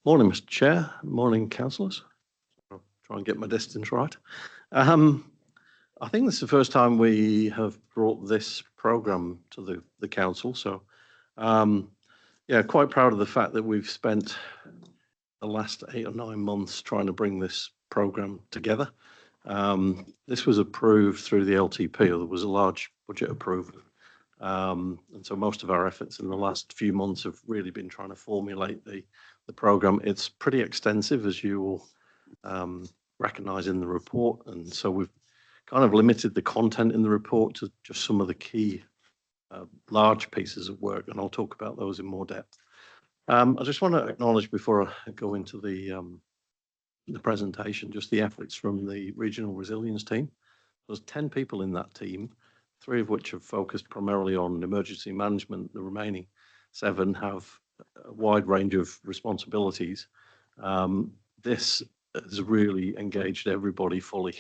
Morning, Mr. Chair. Morning, councillors. I'll try and get my distance right. I think this is the first time we have brought this programme to the council. So, yeah, quite proud of the fact that we've spent the last 8 or 9 months trying to bring this programme together. This was approved through the LTP, or there was a large budget approval. And so most of our efforts in the last few months have really been trying to formulate the programme. It's pretty extensive, as you will recognise in the report. And so we've kind of limited the content in the report to just some of the key large pieces of work, and I'll talk about those in more depth. I just want to acknowledge before I go into the presentation, just the efforts from the regional resilience team. There's 10 people in that team, 3 of which have focused primarily on emergency management. The remaining 7 have a wide range of responsibilities. This has really engaged everybody fully.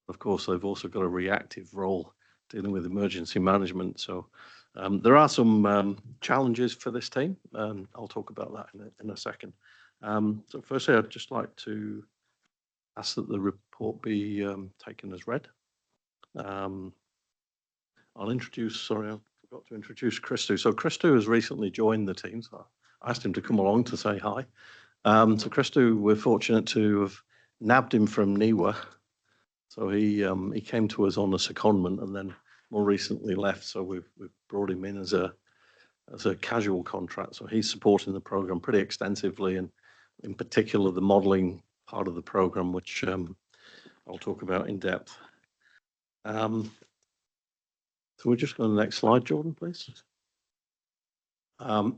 Of course, they've also got a reactive role dealing with emergency management. So there are some challenges for this team, and I'll talk about that in a second. So firstly, I'd just like to ask that the report be taken as read. I'll introduce, sorry, I forgot to introduce Christou. So Christou has recently joined the team, so I asked him to come along to say hi. So Christou, we're fortunate to have nabbed him from NIWA. So he came to us on a secondment and then more recently left. So we've brought him in as a casual contract. So he's supporting the programme pretty extensively, and in particular the modelling part of the programme, which I'll talk about in depth. So we're just going to the next slide, Jordan, please. I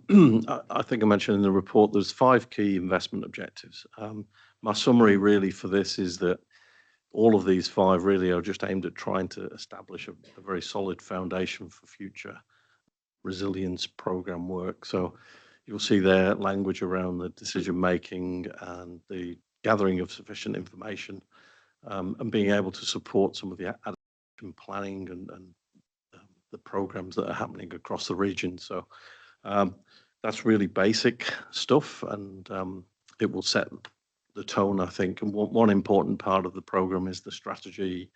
think I mentioned in the report there's 5 key investment objectives. My summary really for this is that all of these 5 really are just aimed at trying to establish a very solid foundation for future resilience programme work. So you'll see there language around the decision making and the gathering of sufficient information, and being able to support some of the adaptation planning and the programs that are happening across the region. So that's really basic stuff, and it will set the tone, I think. And one important part of the program is the strategy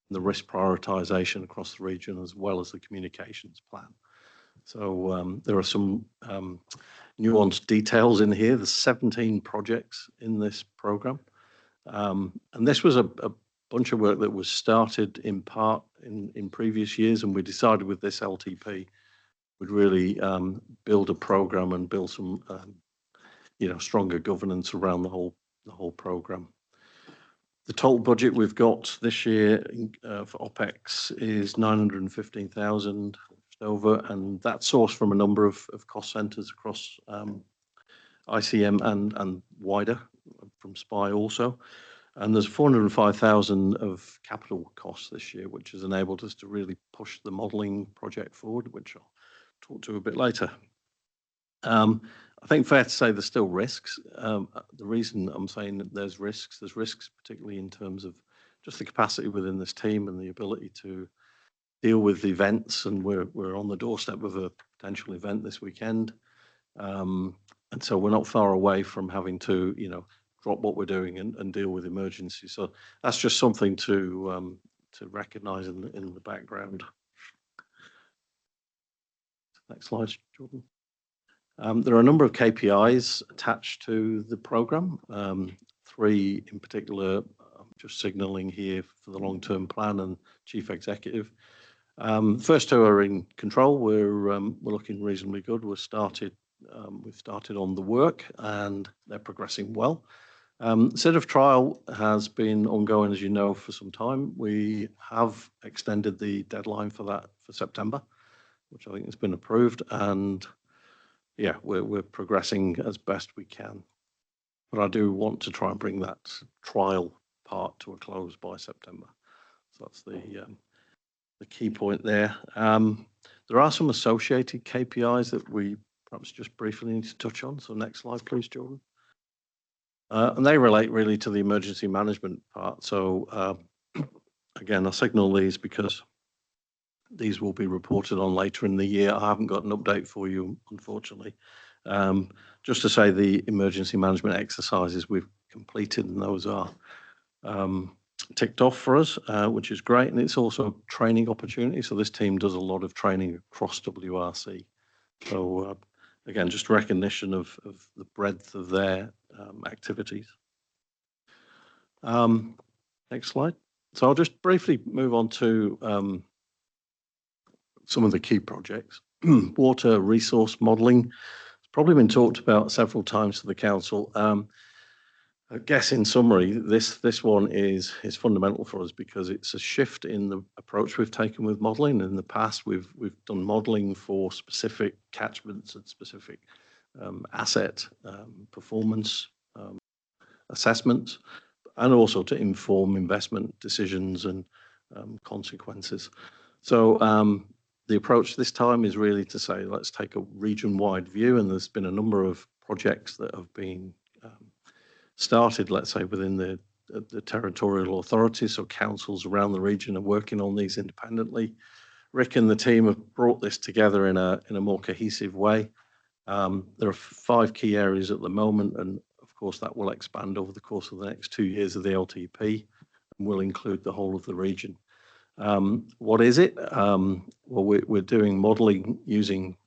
and the risk prioritization across the region, as well as the communications plan. So there are some nuanced details in here. There's 17 projects in this program. And this was a bunch of work that was started in part in previous years, and we decided with this LTP we'd really build a program and build some stronger governance around the whole program. The total budget we've got this year for OPEX is 915,000 over, and that's sourced from a number of cost centres across ICM and wider from SPI also. And there's 405,000 of capital costs this year, which has enabled us to really push the modelling project forward, which I'll talk to a bit later. I think fair to say there's still risks. The reason I'm saying that there's risks particularly in terms of just the capacity within this team and the ability to deal with events. And we're on the doorstep of a potential event this weekend. And so we're not far away from having to, drop what we're doing and deal with emergencies. So that's just something to recognise in the background. Next slide, Jordan. There are a number of KPIs attached to the programme. 3 in particular, I'm just signalling here for the long-term plan and chief executive. First 2 are in control. We're looking reasonably good. We've started on the work and they're progressing well. Set of trial has been ongoing, as you know, for some time. We have extended the deadline for that for September, which I think has been approved, and yeah, we're progressing as best we can. But I do want to try and bring that trial part to a close by September. So that's the key point there. There are some associated KPIs that we perhaps just briefly need to touch on. So next slide, please, Jordan. And they relate really to the emergency management part. So again, I signal these because these will be reported on later in the year. I haven't got an update for you, unfortunately. Just to say the emergency management exercises we've completed, and those are ticked off for us, which is great. And it's also a training opportunity. So this team does a lot of training across WRC. So again, just recognition of the breadth of their activities. Next slide. So I'll just briefly move on to some of the key projects. Water resource modelling. It's probably been talked about several times to the council. I guess in summary, this one is fundamental for us because it's a shift in the approach we've taken with modelling. In the past, we've done modelling for specific catchments and specific asset performance assessments, and also to inform investment decisions and consequences. So the approach this time is really to say, let's take a region-wide view, and there's been a number of projects that have been started, let's say, within the territorial authorities, so councils around the region are working on these independently. Rick and the team have brought this together in a more cohesive way. There are 5 key areas at the moment, and of course that will expand over the course of the next 2 years of the LTP, and will include the whole of the region. What is it? Well, we're doing modelling using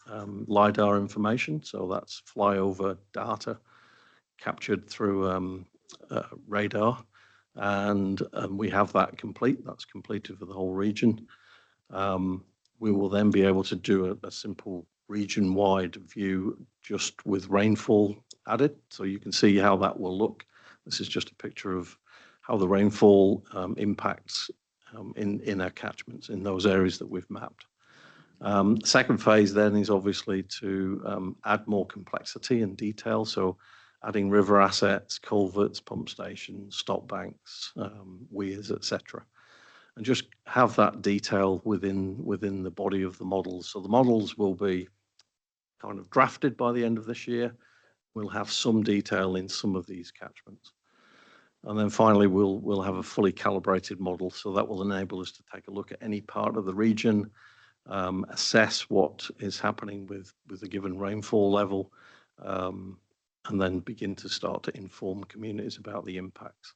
LiDAR information, so that's flyover data captured through radar, and we have that complete. That's completed for the whole region. We will then be able to do a simple region-wide view just with rainfall added, so you can see how that will look. This is just a picture of how the rainfall impacts in our catchments in those areas that we've mapped. Second phase then is obviously to add more complexity and detail, so adding river assets, culverts, pump stations, stop banks, weirs, etc., and just have that detail within the body of the models. So the models will be kind of drafted by the end of this year. We'll have some detail in some of these catchments. And then finally, we'll have a fully calibrated model. So that will enable us to take a look at any part of the region, assess what is happening with a given rainfall level, and then begin to start to inform communities about the impacts.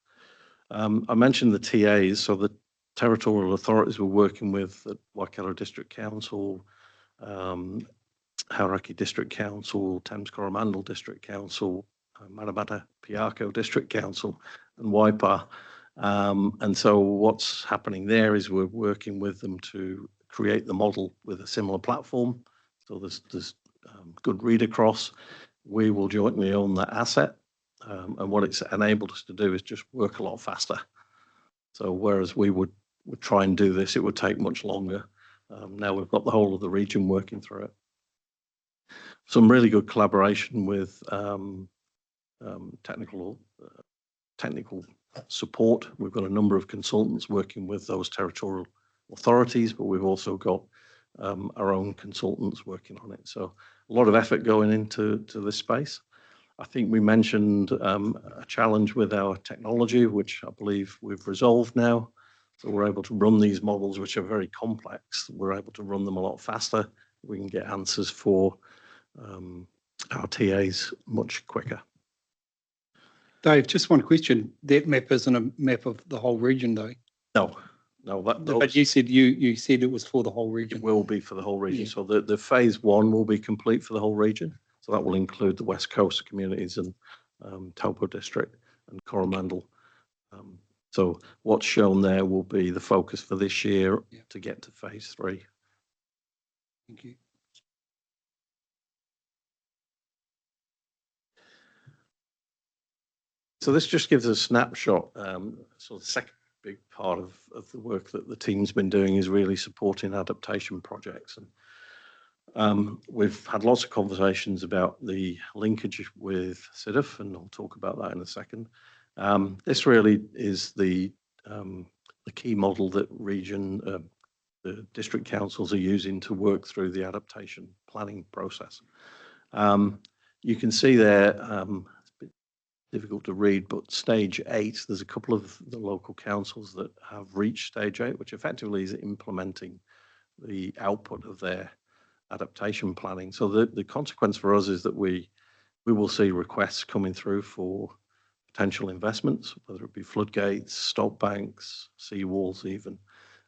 I mentioned the TAs, so the territorial authorities we're working with at Waikato District Council, Hauraki District Council, Thames Coromandel District Council, Matamata Piako District Council, and Waipa. And so what's happening there is we're working with them to create the model with a similar platform. So there's good read across. We will jointly own that asset. And what it's enabled us to do is just work a lot faster. So whereas we would try and do this, it would take much longer. Now we've got the whole of the region working through it. Some really good collaboration with technical support. We've got a number of consultants working with those territorial authorities, but we've also got our own consultants working on it. So a lot of effort going into this space. I think we mentioned a challenge with our technology, which I believe we've resolved now. So we're able to run these models, which are very complex. We're able to run them a lot faster. We can get answers for our TAs much quicker. Dave, just one question. That map isn't a map of the whole region, though. No. But you said it was for the whole region. It will be for the whole region. Yeah. So the phase 1 will be complete for the whole region. So that will include the West Coast communities and Taupo District and Coromandel. So what's shown there will be the focus for this year to get to phase 3. Thank you. So this just gives a snapshot. So the second big part of the work that the team's been doing is really supporting adaptation projects. And we've had lots of conversations about the linkage with CIDF, and I'll talk about that in a second. This really is the key model that the district councils are using to work through the adaptation planning process. You can see there, it's a bit difficult to read, but stage 8, there's a couple of the local councils that have reached stage 8, which effectively is implementing the output of their adaptation planning. So the consequence for us is that we will see requests coming through for potential investments, whether it be floodgates, stop banks, seawalls even.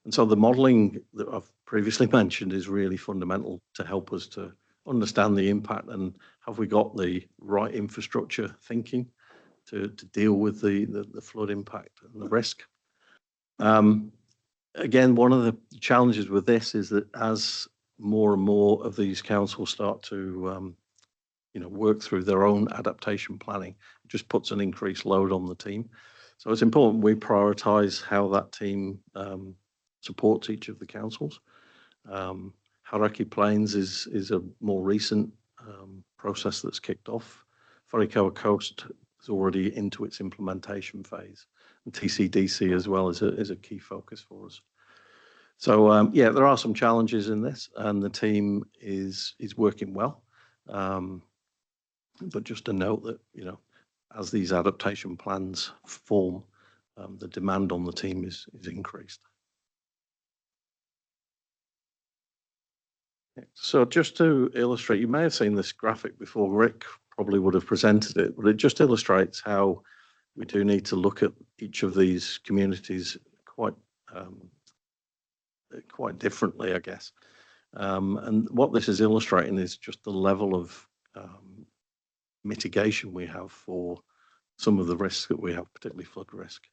And so the modelling that I've previously mentioned is really fundamental to help us to understand the impact and have we got the right infrastructure thinking to deal with the flood impact and the risk. Again, one of the challenges with this is that as more and more of these councils start to work through their own adaptation planning, it just puts an increased load on the team. So it's important we prioritise how that team supports each of the councils. Hauraki Plains is a more recent process that's kicked off. Wharikawa Coast is already into its implementation phase, and TCDC as well is a key focus for us. So yeah, there are some challenges in this, and the team is working well. But just to note that as these adaptation plans form, the demand on the team is increased. So just to illustrate, you may have seen this graphic before. Rick probably would have presented it, but it just illustrates how we do need to look at each of these communities quite differently, I guess. And what this is illustrating is just the level of mitigation we have for some of the risks that we have, particularly flood risk.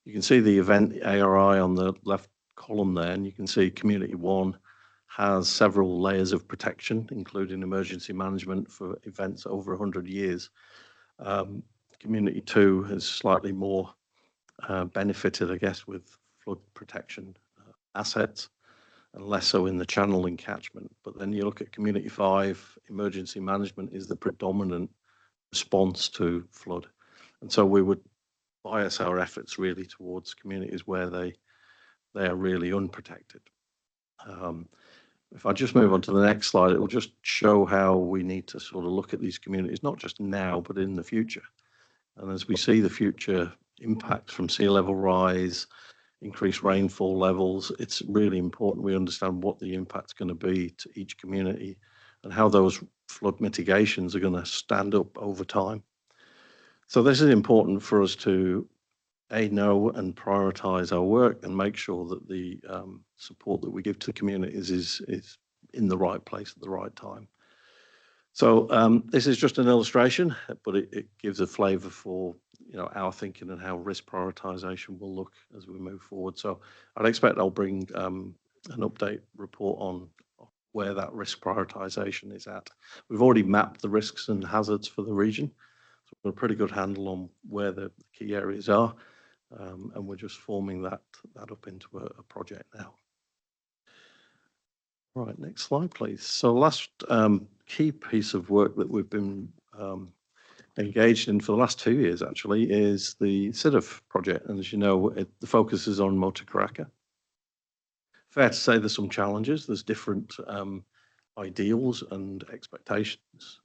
You can see the event ARI on the left column there, and you can see Community 1 has several layers of protection, including emergency management for events over 100 years. Community 2 has slightly more benefited, I guess, with flood protection assets, and less so in the channel and catchment. But then you look at Community 5, emergency management is the predominant response to flood. And so we would bias our efforts really towards communities where they are really unprotected. If I just move on to the next slide, it will just show how we need to sort of look at these communities, not just now, but in the future. And as we see the future impacts from sea level rise, increased rainfall levels, it's really important we understand what the impact's going to be to each community and how those flood mitigations are going to stand up over time. So this is important for us to know and prioritise our work and make sure that the support that we give to communities is in the right place at the right time. So this is just an illustration, but it gives a flavour for our thinking and how risk prioritisation will look as we move forward. So I'd expect I'll bring an update report on where that risk prioritisation is at. We've already mapped the risks and hazards for the region, so we've got a pretty good handle on where the key areas are. And we're just forming that up into a project now. Right, next slide, please. So last key piece of work that we've been engaged in for the last 2 years, actually, is the CIDF project. And as you know, the focus is on Motu Karaka. Fair to say there's some challenges. There's different ideals and expectations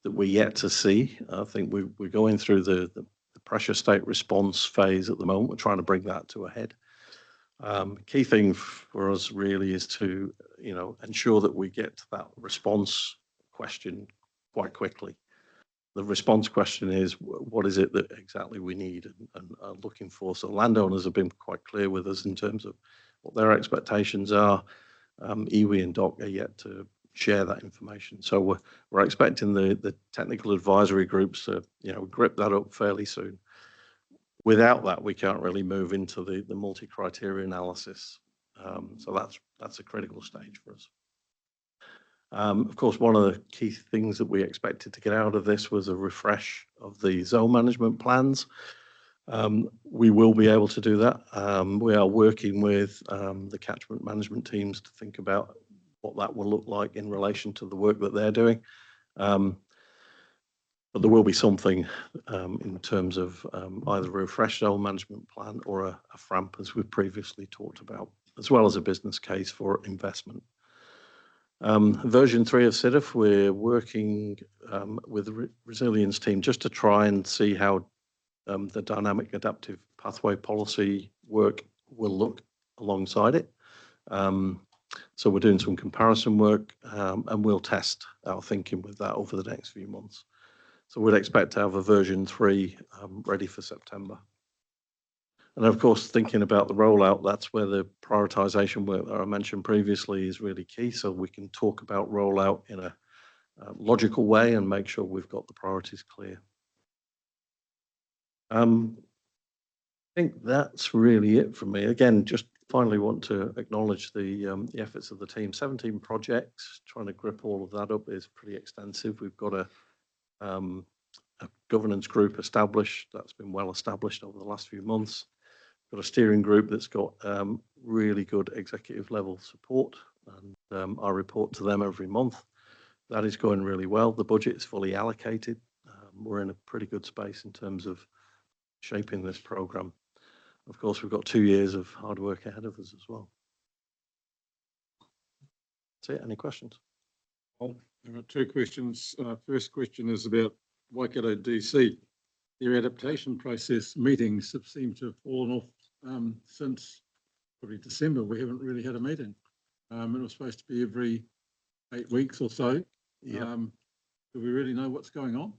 that we're yet to see. I think we're going through the pressure state response phase at the moment. We're trying to bring that to a head. Key thing for us really is to ensure that we get to that response question quite quickly. The response question is, what is it that exactly we need and are looking for? So landowners have been quite clear with us in terms of what their expectations are. iwi and DOC are yet to share that information. So we're expecting the technical advisory groups to grip that up fairly soon. Without that, we can't really move into the multi-criteria analysis. So that's a critical stage for us. Of course, one of the key things that we expected to get out of this was a refresh of the zone management plans. We will be able to do that. We are working with the catchment management teams to think about what that will look like in relation to the work that they're doing. But there will be something in terms of either a refreshed zone management plan or a FRAMP, as we've previously talked about, as well as a business case for investment. Version 3 of CIDF, we're working with the resilience team just to try and see how the dynamic adaptive pathway policy work will look alongside it. So we're doing some comparison work, and we'll test our thinking with that over the next few months. So we'd expect to have a version 3 ready for September. And of course, thinking about the rollout, that's where the prioritisation work that I mentioned previously is really key. So we can talk about rollout in a logical way and make sure we've got the priorities clear. I think that's really it for me. Again, just finally want to acknowledge the efforts of the team. 17 projects, trying to grip all of that up is pretty extensive. We've got a governance group established that's been well established over the last few months. Got a steering group that's got really good executive level support, and I report to them every month. That is going really well. The budget is fully allocated. We're in a pretty good space in terms of shaping this program. Of course, we've got 2 years of hard work ahead of us as well. That's it. Any questions? Well, there are 2 questions. First question is about Waikato DC. Their adaptation process meetings have seemed to have fallen off since probably December. We haven't really had a meeting. It was supposed to be every 8 weeks or so. Yeah. Do we really know what's going on?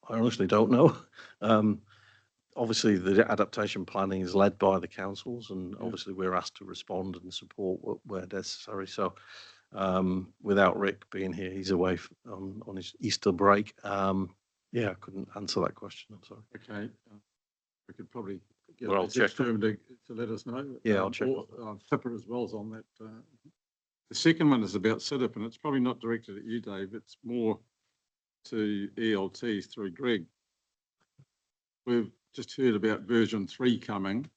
I honestly don't know. Obviously, the adaptation planning is led by the councils, and obviously we're asked to respond and support where necessary. So without Rick being here, he's away on his Easter break. Yeah, I couldn't answer that question. I'm sorry. Okay. We could probably get Well, I'll check. to let us know. Yeah, I'll check. Pippa as well is on that. The second one is about CIDIP, and it's probably not directed at you, Dave. It's more to ELTs through Greg. We've just heard about version 3 coming.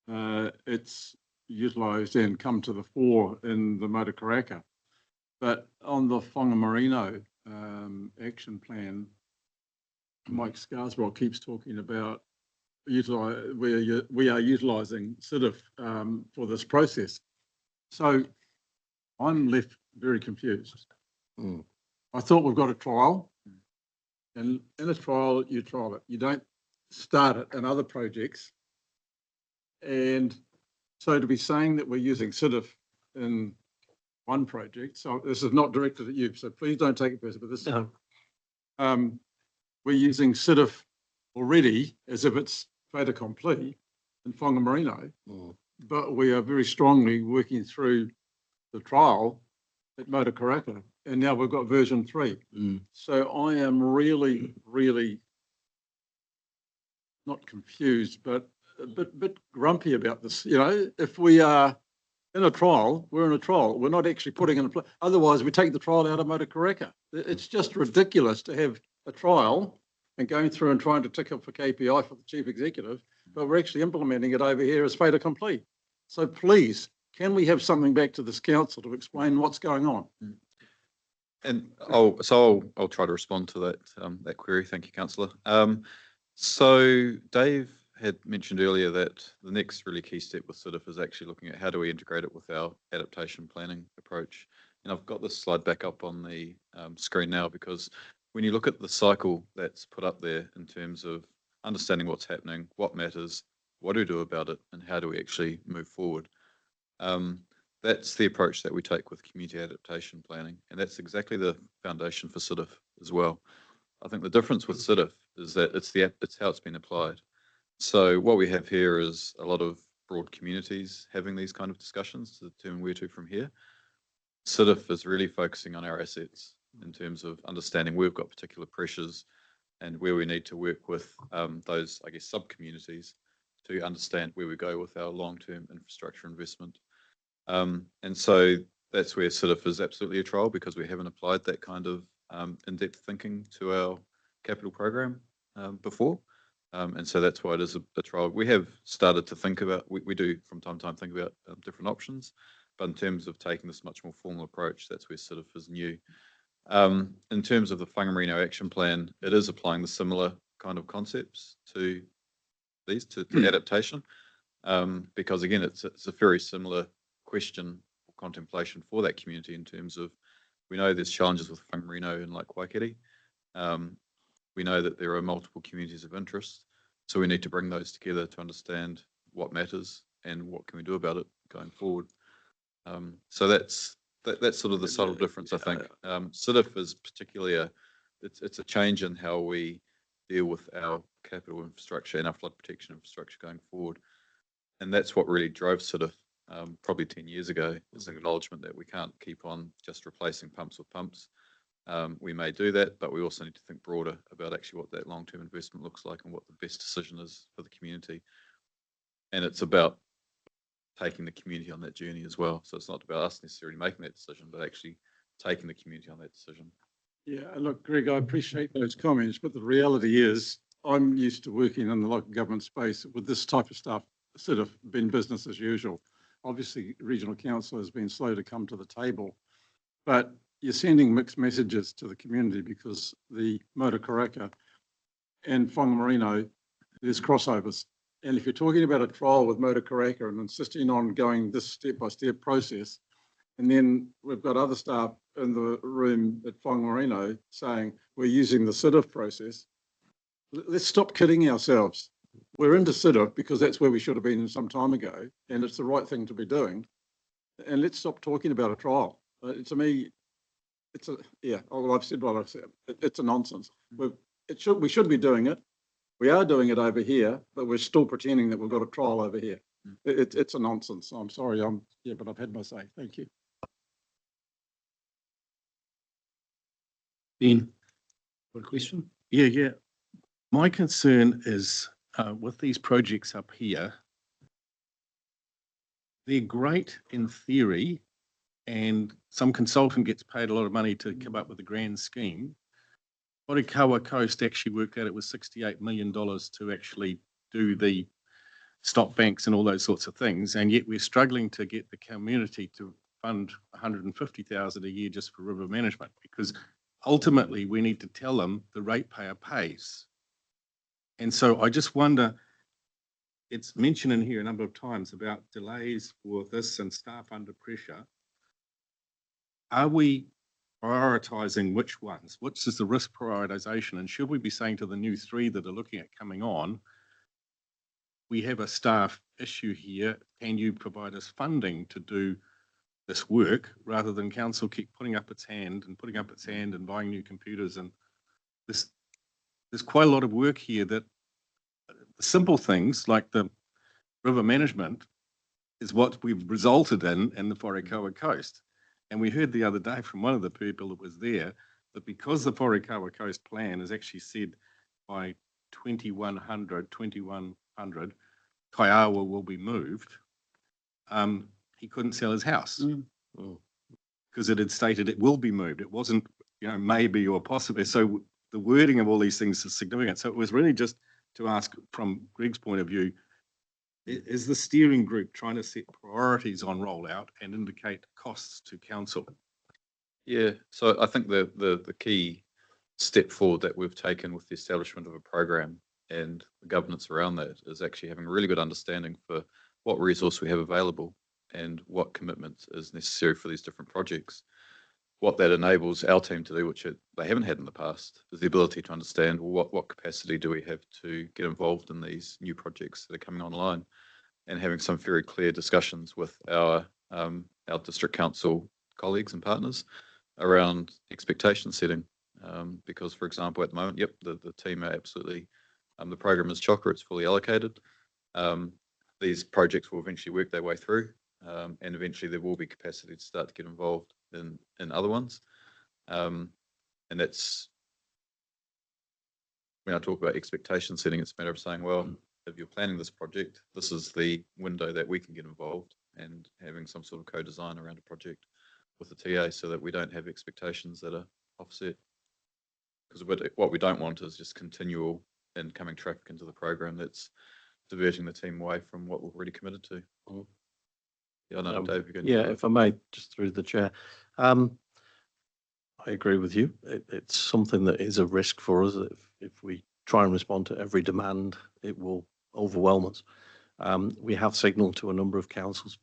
It's utilised and come to the fore in the Motor Karaka. But on the Whangamarino action plan, Mike Scarswell keeps talking about we are utilising CIDIF for this process. So I'm left very confused. I thought we've got a trial, and in a trial, you trial it. You don't start it in other projects. And so to be saying that we're using CIDIF in one project, so this is not directed at you, so please don't take it personally, but this we're using CIDIF already as if it's fait accompli in Whangamarino, but we are very strongly working through the trial at Motor Karaka, and now we've got version 3. So I am really, really not confused, but a bit grumpy about this. You know, if we are in a trial, we're in a trial. We're not actually putting in a plan. Otherwise, we take the trial out of Motor Karaka. It's just ridiculous to have a trial and going through and trying to tick up for KPI for the chief executive, but we're actually implementing it over here as fait accompli. So please, can we have something back to this council to explain what's going on? And I'll try to respond to that query. Thank you, Councillor. So Dave had mentioned earlier that the next really key step with CIDIF is actually looking at how do we integrate it with our adaptation planning approach. And I've got this slide back up on the screen now, because when you look at the cycle that's put up there in terms of understanding what's happening, what matters, what do we do about it, and how do we actually move forward, that's the approach that we take with community adaptation planning. And that's exactly the foundation for CIDIF as well. I think the difference with CIDIF is that it's how it's been applied. So what we have here is a lot of broad communities having these kind of discussions to determine where to from here. CIDIF is really focusing on our assets in terms of understanding where we've got particular pressures and where we need to work with those, I guess, sub-communities to understand where we go with our long-term infrastructure investment. And so that's where CIDIF is absolutely a trial, because we haven't applied that kind of in-depth thinking to our capital program before. And so that's why it is a trial. We have started to think about, we do from time to time think about different options, but in terms of taking this much more formal approach, that's where CIDIF is new. In terms of the Whangamarino action plan, it is applying the similar kind of concepts to these, to adaptation, because again, it's a very similar question or contemplation for that community in terms of, we know there's challenges with Whangamarino and like Waikiri. We know that there are multiple communities of interest, so we need to bring those together to understand what matters and what can we do about it going forward. So that's sort of the subtle difference, I think. CIDF is particularly it's a change in how we deal with our capital infrastructure and our flood protection infrastructure going forward. And that's what really drove CIDF probably 10 years ago, is an acknowledgement that we can't keep on just replacing pumps with pumps. We may do that, but we also need to think broader about actually what that long-term investment looks like and what the best decision is for the community. And it's about taking the community on that journey as well. So it's not about us necessarily making that decision, but actually taking the community on that decision. Yeah, look, Greg, I appreciate those comments, but the reality is I'm used to working in the local government space with this type of stuff, sort of been business as usual. Obviously, regional council has been slow to come to the table, but you're sending mixed messages to the community because the Motor Karaka and Whangamarino, there's crossovers. And if you're talking about a trial with Motor Karaka and insisting on going this step-by-step process, and then we've got other staff in the room at Whangamarino saying we're using the CIDF process, let's stop kidding ourselves. We're into CIDF because that's where we should have been some time ago, and it's the right thing to be doing. And let's stop talking about a trial. To me, it's a, yeah, well, I've said what I've said. It's a nonsense. We should be doing it. We are doing it over here, but we're still pretending that we've got a trial over here. It's a nonsense. I'm sorry. But I've had my say. Thank you. Ben, got a question? Yeah. My concern is with these projects up here, they're great in theory, and some consultant gets paid a lot of money to come up with a grand scheme. Karakia Coast actually worked out it was $68 million to actually do the stop banks and all those sorts of things, and yet we're struggling to get the community to fund $150,000 a year just for river management, because ultimately we need to tell them the ratepayer pays. And so I just wonder, it's mentioned in here a number of times about delays for this and staff under pressure. Are we prioritising which ones? Which is the risk prioritisation? And should we be saying to the new three that are looking at coming on, we have a staff issue here, can you provide us funding to do this work, rather than council keep putting up its hand and buying new computers? And there's quite a lot of work here that the simple things like the river management is what we've resulted in the Wharekauā Coast. And we heard the other day from one of the people that was there that because the Wharekauā Coast plan is actually said by 2100, Kaiawa will be moved, he couldn't sell his house because it had stated it will be moved. It wasn't, maybe or possibly. So the wording of all these things is significant. So it was really just to ask from Greg's point of view, is the steering group trying to set priorities on rollout and indicate costs to council? Yeah, so I think the key step forward that we've taken with the establishment of a program and the governance around that is actually having a really good understanding for what resource we have available and what commitment is necessary for these different projects. What that enables our team to do, which they haven't had in the past, is the ability to understand, well, what capacity do we have to get involved in these new projects that are coming online, and having some very clear discussions with our district council colleagues and partners around expectation setting. Because, for example, at the moment, the team are absolutely, the program is chocker, it's fully allocated. These projects will eventually work their way through, and eventually there will be capacity to start to get involved in other ones. And that's, when I talk about expectation setting, it's a matter of saying, well, if you're planning this project, this is the window that we can get involved, and having some sort of co-design around a project with the TA so that we don't have expectations that are offset. Because what we don't want is just continual incoming traffic into the program that's diverting the team away from what we've already committed to. Yeah, I know, Dave, you're going to if I may, just through the chair. I agree with you. It's something that is a risk for us. If we try and respond to every demand, it will overwhelm us. We have signalled to a number of councils,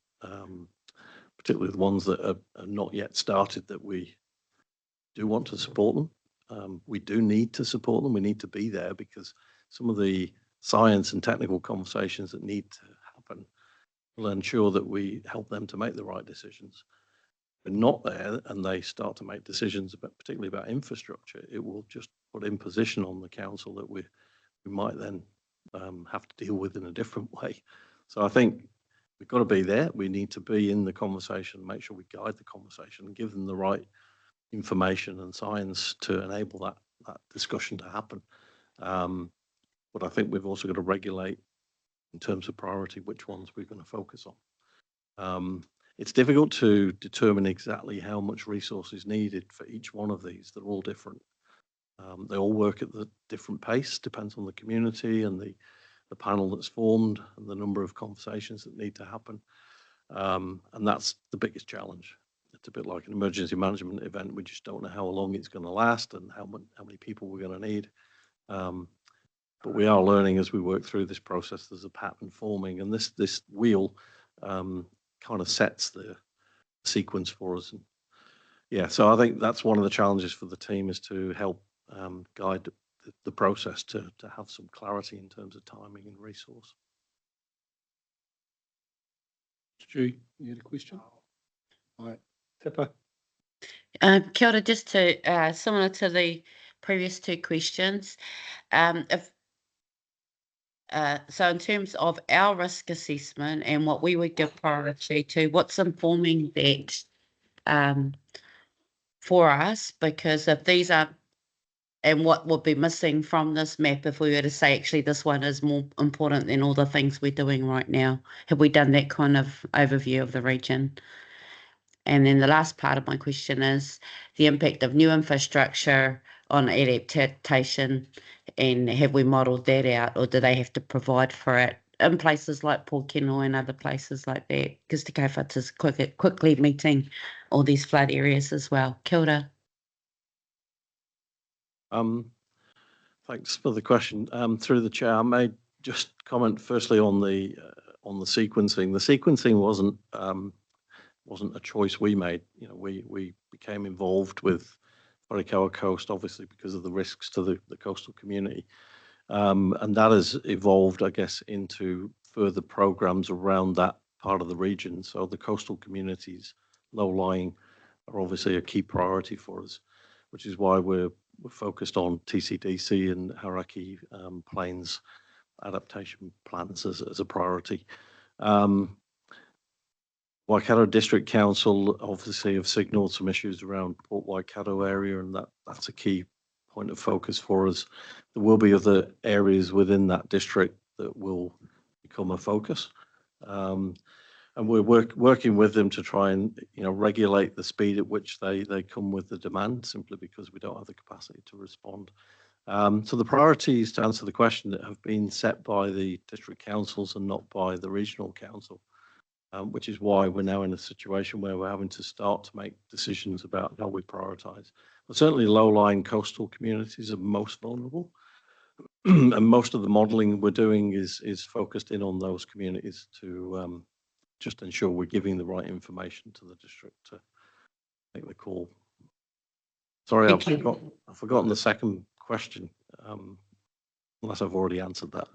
particularly the ones that are not yet started, that we do want to support them. We do need to support them. We need to be there because some of the science and technical conversations that need to happen will ensure that we help them to make the right decisions. If we're not there and they start to make decisions about, particularly about infrastructure, it will just put imposition on the council that we might then have to deal with in a different way. So I think we've got to be there. We need to be in the conversation, make sure we guide the conversation and give them the right information and science to enable that discussion to happen. But I think we've also got to regulate in terms of priority which ones we're going to focus on. It's difficult to determine exactly how much resource is needed for each one of these. They're all different. They all work at the different pace, depends on the community and the panel that's formed and the number of conversations that need to happen. And that's the biggest challenge. It's a bit like an emergency management event. We just don't know how long it's going to last and how many people we're going to need. But we are learning as we work through this process. There's a pattern forming, and this wheel kind of sets the sequence for us. And yeah, so I think that's one of the challenges for the team, is to help guide the process to have some clarity in terms of timing and resource. Stu, you had a question? All right, Pippa. Kia ora, just to similar to the previous two questions, so in terms of our risk assessment and what we would give priority to, what's informing that for us? Because if these are, and what would be missing from this map if we were to say, actually, this one is more important than all the things we're doing right now? Have we done that kind of overview of the region? And then the last part of my question is the impact of new infrastructure on adaptation, and have we modelled that out, or do they have to provide for it in places like Pōkeno and other places like that? Because Te Kaiwhata is quickly meeting all these flood areas as well. Kia ora. Thanks for the question. Through the chair, I may just comment firstly on the sequencing. The sequencing wasn't a choice we made. You know, we became involved with Wharikawa Coast, obviously because of the risks to the coastal community, and that has evolved, I guess, into further programs around that part of the region. So the coastal communities, low-lying, are obviously a key priority for us, which is why we're focused on TCDC and Hauraki Plains adaptation plans as a priority. Waikato District Council obviously have signalled some issues around Port Waikato area, and that's a key point of focus for us. There will be other areas within that district that will become a focus, and we're working with them to try and regulate the speed at which they come with the demand, simply because we don't have the capacity to respond. So the priorities, to answer the question, that have been set by the district councils and not by the regional council. Which is why we're now in a situation where we're having to start to make decisions about how we prioritise. But certainly low-lying coastal communities are most vulnerable. And most of the modelling we're doing is focused in on those communities to just ensure we're giving the right information to the district to make the call. Sorry, I've forgotten the second question, unless I've already answered that.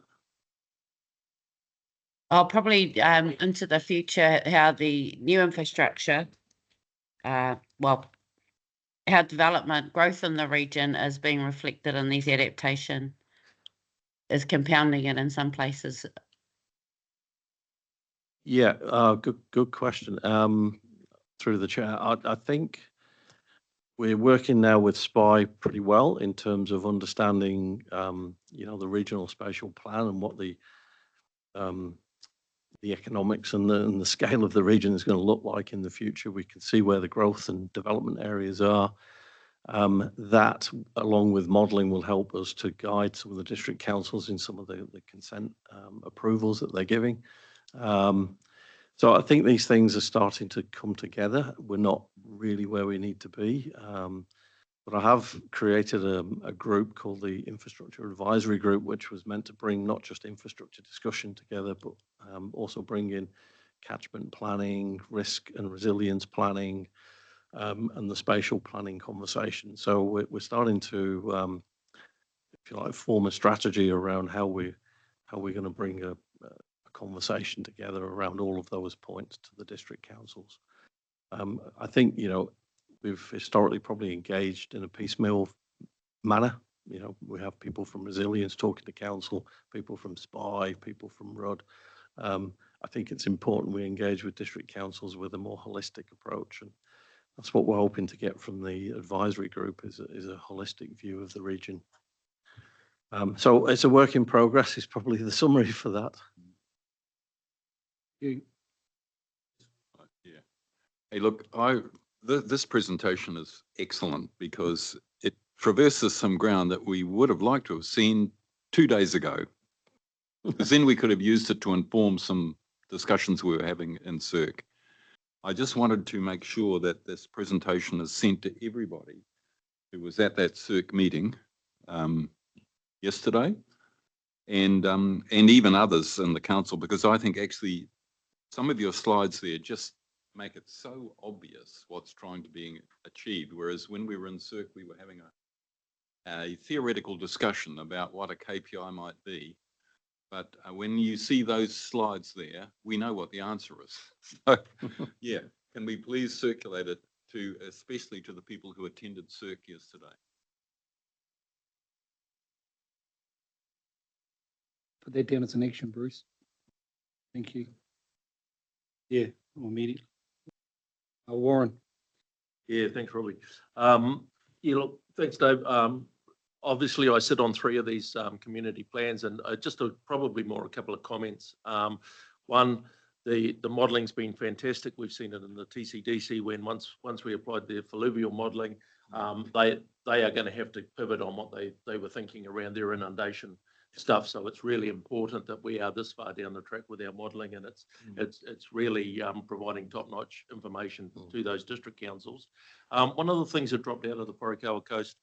I'll probably into the future, how the new infrastructure, how development growth in the region is being reflected in these adaptation, is compounding it in some places. Yeah, good question. Through the chair, I think we're working now with SPY pretty well in terms of understanding, the regional spatial plan and what the economics and the scale of the region is going to look like in the future. We can see where the growth and development areas are. That, along with modelling, will help us to guide some of the district councils in some of the consent approvals that they're giving. So I think these things are starting to come together. We're not really where we need to be. But I have created a group called the Infrastructure Advisory Group, which was meant to bring not just infrastructure discussion together, but also bring in catchment planning, risk and resilience planning, and the spatial planning conversation. So we're starting to, if you like, form a strategy around how we're going to bring a conversation together around all of those points to the district councils. I think, we've historically probably engaged in a piecemeal manner. We have people from Resilience talking to council, people from SPY, people from RUD. I think it's important we engage with district councils with a more holistic approach, and that's what we're hoping to get from the advisory group is a holistic view of the region. So it's a work in progress is probably the summary for that. You, Yeah. Hey, look, this presentation is excellent because it traverses some ground that we would have liked to have seen 2 days ago. Because then we could have used it to inform some discussions we were having in CERC. I just wanted to make sure that this presentation is sent to everybody who was at that CERC meeting yesterday, and even others in the council, because I think actually some of your slides there just make it so obvious what's trying to be achieved. Whereas when we were in CERC, we were having a theoretical discussion about what a KPI might be. But when you see those slides there, we know what the answer is. So, yeah, can we please circulate it especially to the people who attended CERC yesterday? put that down as an action, Bruce. Thank you. Yeah, immediately. Warren. Yeah, thanks, Robbie. Look, thanks, Dave. Obviously, I sit on 3 of these community plans, and just probably more a couple of comments. One, the modelling's been fantastic. We've seen it in the TCDC when once we applied their fluvial modelling, they are going to have to pivot on what they were thinking around their inundation stuff. So it's really important that we are this far down the track with our modelling, and it's really providing top-notch information to those district councils. One of the things that dropped out of the Karakia Coast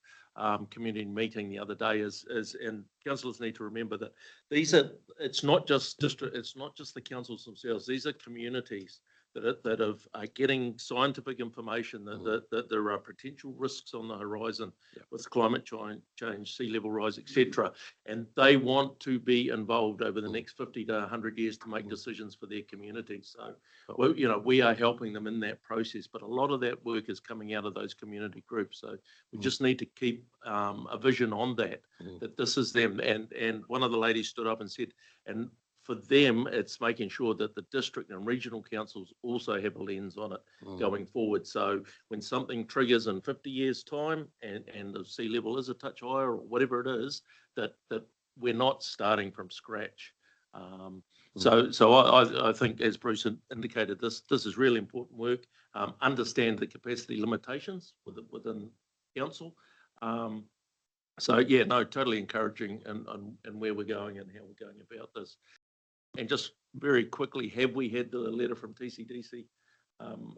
community meeting the other day is and councillors need to remember that it's not just the councils themselves. These are communities that are getting scientific information that there are potential risks on the horizon with climate change, sea level rise, etc. And they want to be involved over the next 50 to 100 years to make decisions for their communities. So, we are helping them in that process, but a lot of that work is coming out of those community groups. So we just need to keep a vision on that this is them. And one of the ladies stood up and said, and for them, it's making sure that the district and regional councils also have a lens on it going forward. So when something triggers in 50 years' time and the sea level is a touch higher or whatever it is, that we're not starting from scratch. So I think, as Bruce indicated, this is really important work. Understand the capacity limitations within council. So yeah, no, totally encouraging and where we're going and how we're going about this. And just very quickly, have we had the letter from TCDC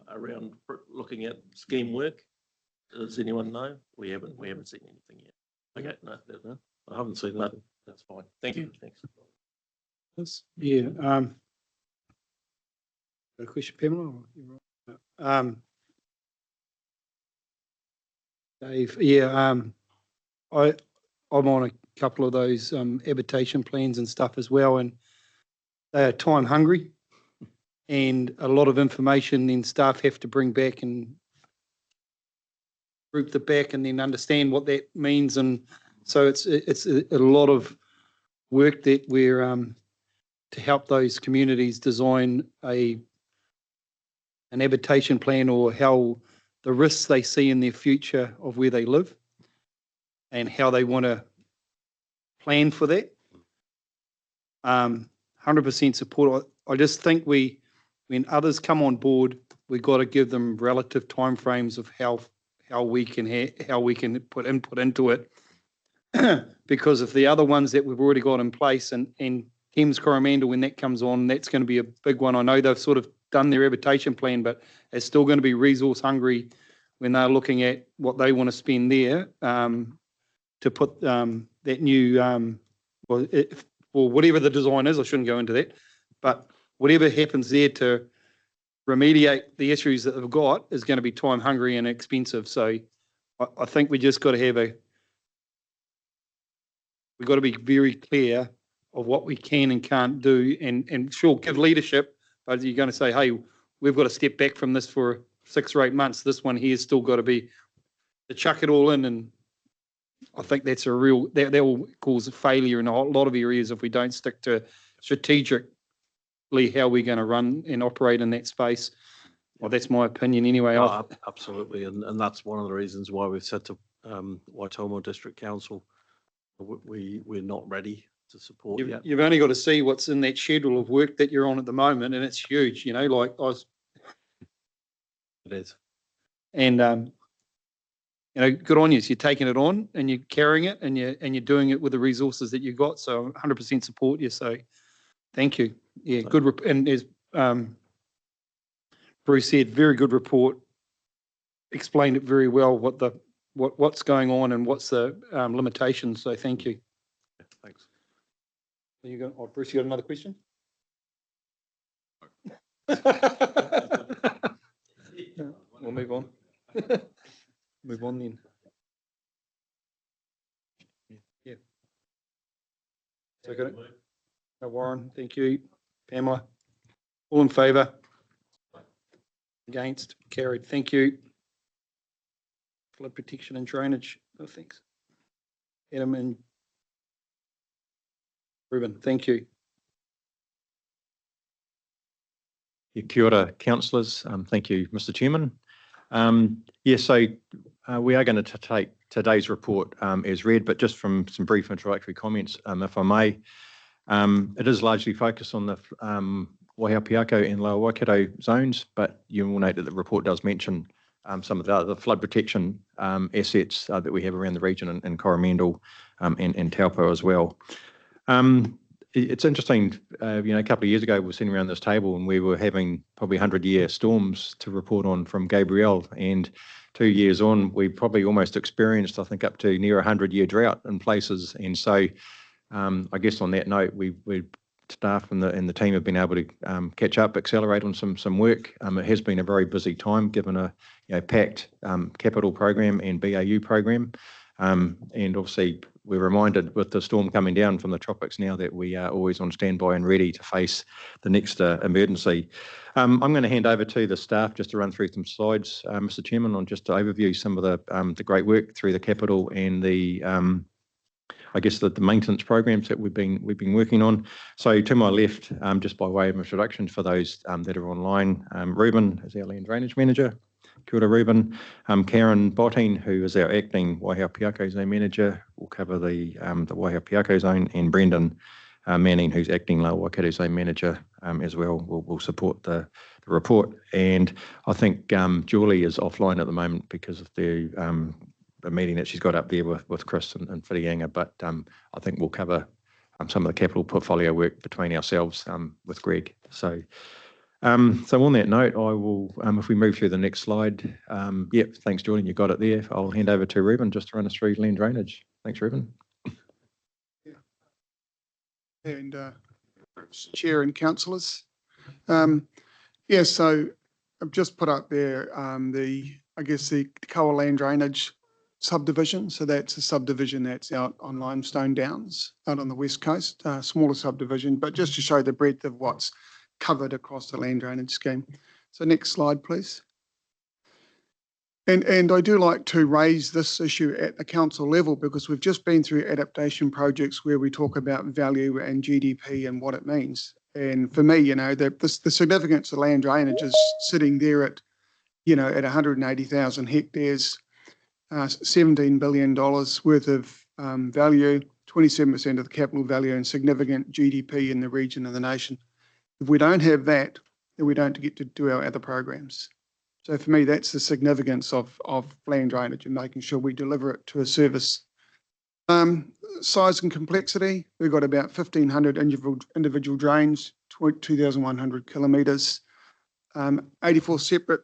around looking at scheme work? Does anyone know? We haven't seen anything yet. Okay, no, I haven't seen that. That's fine. Thank you. Thanks. Yeah. Got a question, Pamela? Dave. Yeah. I'm on a couple of those habitation plans and stuff as well, and they are time hungry, and a lot of information then staff have to bring back and group that back and then understand what that means. And so it's a lot of work that we're to help those communities design an habitation plan, or how the risks they see in their future of where they live and how they want to plan for that. 100% support. I just think when others come on board, we've got to give them relative timeframes of how we can put input into it. Because if the other ones that we've already got in place, and Thames Coromandel, when that comes on, that's going to be a big one. I know they've sort of done their habitation plan, but it's still going to be resource hungry when they're looking at what they want to spend there to put that new or whatever the design is. I shouldn't go into that, but whatever happens there to remediate the issues that they've got is going to be time hungry and expensive. So I think we just got to have we've got to be very clear what we can and can't do, and sure, give leadership, but you're going to say, hey, we've got to step back from this for 6 or 8 months. This one here's still got to be to chuck it all in, and I think that's a real, that will cause a failure in a lot of areas if we don't stick to strategically how we're going to run and operate in that space. Well, that's my opinion anyway. Absolutely, and that's one of the reasons why we've said to Waitomo District Council, we're not ready to support yet. You've only got to see what's in that schedule of work that you're on at the moment, and it's huge, you know, like It is. and you know, good on you. So you're taking it on and you're carrying it, and you're doing it with the resources that you got. So 100% support you. So thank you. Yeah, good. And as Bruce said, very good report. Explained it very well. What's going on and what's the limitations. So thank you. Yeah, thanks. Bruce, you got another question? We'll move on. Move on then. Yeah. So good. Warren, thank you. Pamela, all in favour? Against? Carried. Thank you. Flood protection and drainage. Oh, thanks. Adam and Ruben, thank you. Kia ora, councillors. Thank you, Mr. Chairman. We are going to take today's report as read, but just from some brief introductory comments, if I may. It is largely focused on the Waihou, Piako and Lower Waikato zones, but you will note that the report does mention some of the other flood protection assets that we have around the region in Coromandel and Taupo as well. It's interesting, a couple of years ago, we were sitting around this table and we were having probably 100-year storms to report on from Gabrielle, and 2 years on, we probably almost experienced, I think, up to near 100-year drought in places. And so I guess on that note, we staff and the team have been able to catch up, accelerate on some work. It has been a very busy time given a packed capital program and BAU program. And obviously, we're reminded with the storm coming down from the tropics now that we are always on standby and ready to face the next emergency. I'm going to hand over to the staff just to run through some slides, Mr. Chairman, on just to overview some of the great work through the capital and the maintenance programs that we've been working on. So to my left, just by way of introduction for those that are online, Ruben is our land drainage manager. Kia ora, Ruben. Karen Botting, who is our acting Waihou Piako zone manager, will cover the Waihou Piako zone, and Brendan Manning, who's acting Lower Waikato zone manager as well, will support the report. And I think Julie is offline at the moment because of the meeting that she's got up there with Chris and Whitianga, but I think we'll cover some of the capital portfolio work between ourselves with Greg. So on that note, I will, if we move through the next slide, thanks, Jordan, you got it there. I'll hand over to Ruben just to run us through land drainage. Thanks, Ruben. Yeah. And Chair and councillors. So I've just put up there the Koa land drainage subdivision. So that's a subdivision that's out on Limestone Downs, out on the west coast, smaller subdivision, but just to show the breadth of what's covered across the land drainage scheme. So next slide, please. And I do like to raise this issue at the council level because we've just been through adaptation projects where we talk about value and GDP and what it means. And for me, the significance of land drainage is sitting there at 180,000 hectares, $17 billion worth of value, 27% of the capital value, and significant GDP in the region and the nation. If we don't have that, then we don't get to do our other programs. So for me, that's the significance of land drainage and making sure we deliver it to a service. Size and complexity, we've got about 1,500 individual drains, 2,100 kilometres, 84 separate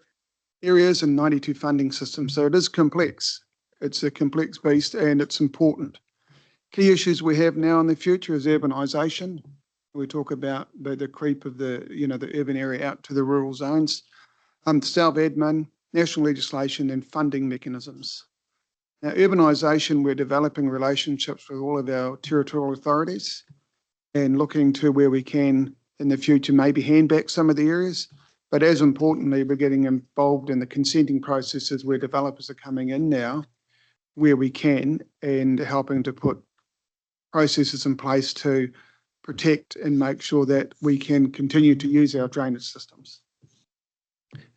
areas and 92 funding systems. So it is complex. It's a complex beast and it's important. Key issues we have now in the future is urbanisation. We talk about the creep of the urban area out to the rural zones. Self-admin, national legislation and funding mechanisms. Now, urbanisation, we're developing relationships with all of our territorial authorities. and looking to where we can in the future, maybe hand back some of the areas. But as importantly, we're getting involved in the consenting processes where developers are coming in now, where we can, and helping to put processes in place to protect and make sure that we can continue to use our drainage systems.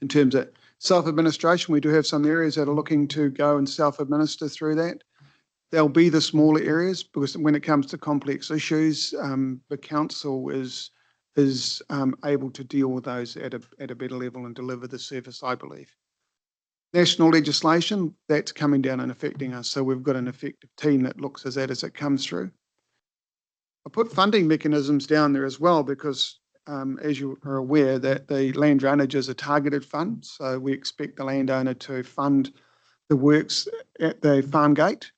In terms of self-administration, we do have some areas that are looking to go and self-administer through that. They'll be the smaller areas because when it comes to complex issues, the council is able to deal with those at a better level and deliver the service, I believe. National legislation, that's coming down and affecting us. So we've got an effective team that looks at that as it comes through. I put funding mechanisms down there as well because as you are aware that the land drainage is a targeted fund. So we expect the landowner to fund the works at the farm gate.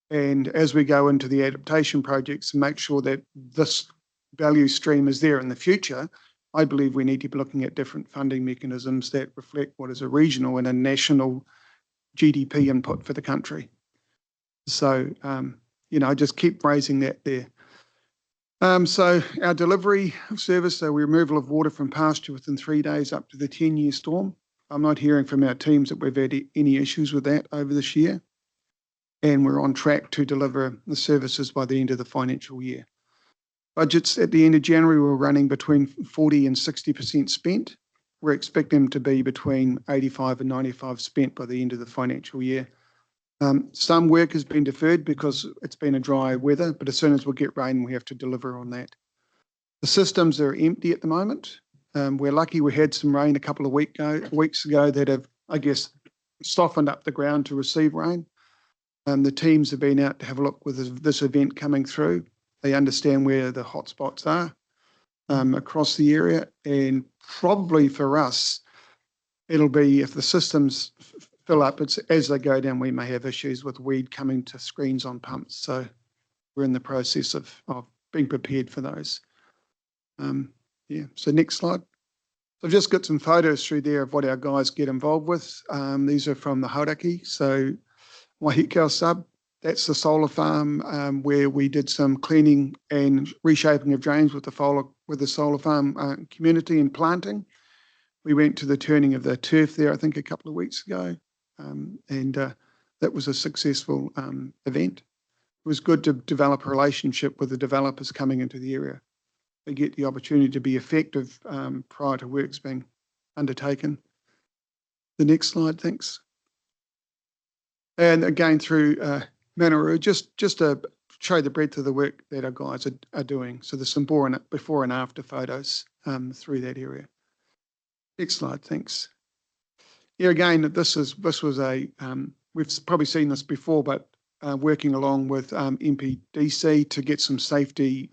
And as we go into the adaptation projects and make sure that this value stream is there in the future, I believe we need to be looking at different funding mechanisms that reflect what is a regional and a national GDP input for the country. So, I just keep raising that there. So our delivery of service, so removal of water from pasture within 3 days up to the 10-year storm. I'm not hearing from our teams that we've had any issues with that over this year. And we're on track to deliver the services by the end of the financial year. Budgets at the end of January were running between 40 and 60% spent. We're expecting them to be between 85 and 95 spent by the end of the financial year. Some work has been deferred because it's been a dry weather, but as soon as we get rain, we have to deliver on that. The systems are empty at the moment. We're lucky we had some rain a couple of weeks ago that have, I guess, softened up the ground to receive rain. The teams have been out to have a look with this event coming through. They understand where the hotspots are across the area. And probably for us, it'll be if the systems fill up, it's as they go down, we may have issues with weed coming to screens on pumps. So we're in the process of being prepared for those. So next slide. So I've just got some photos through there of what our guys get involved with. These are from the Hauraki. So Waihou sub, that's the solar farm where we did some cleaning and reshaping of drains with the solar farm community and planting. We went to the turning of the turf there, I think, a couple of weeks ago, and that was a successful event. It was good to develop a relationship with the developers coming into the area. They get the opportunity to be effective prior to works being undertaken. The next slide, thanks. And again, through Manaru, just to show the breadth of the work that our guys are doing. So there's some before and after photos through that area. Next slide, thanks. Yeah, again, this was a, we've probably seen this before, but working along with MPDC to get some safety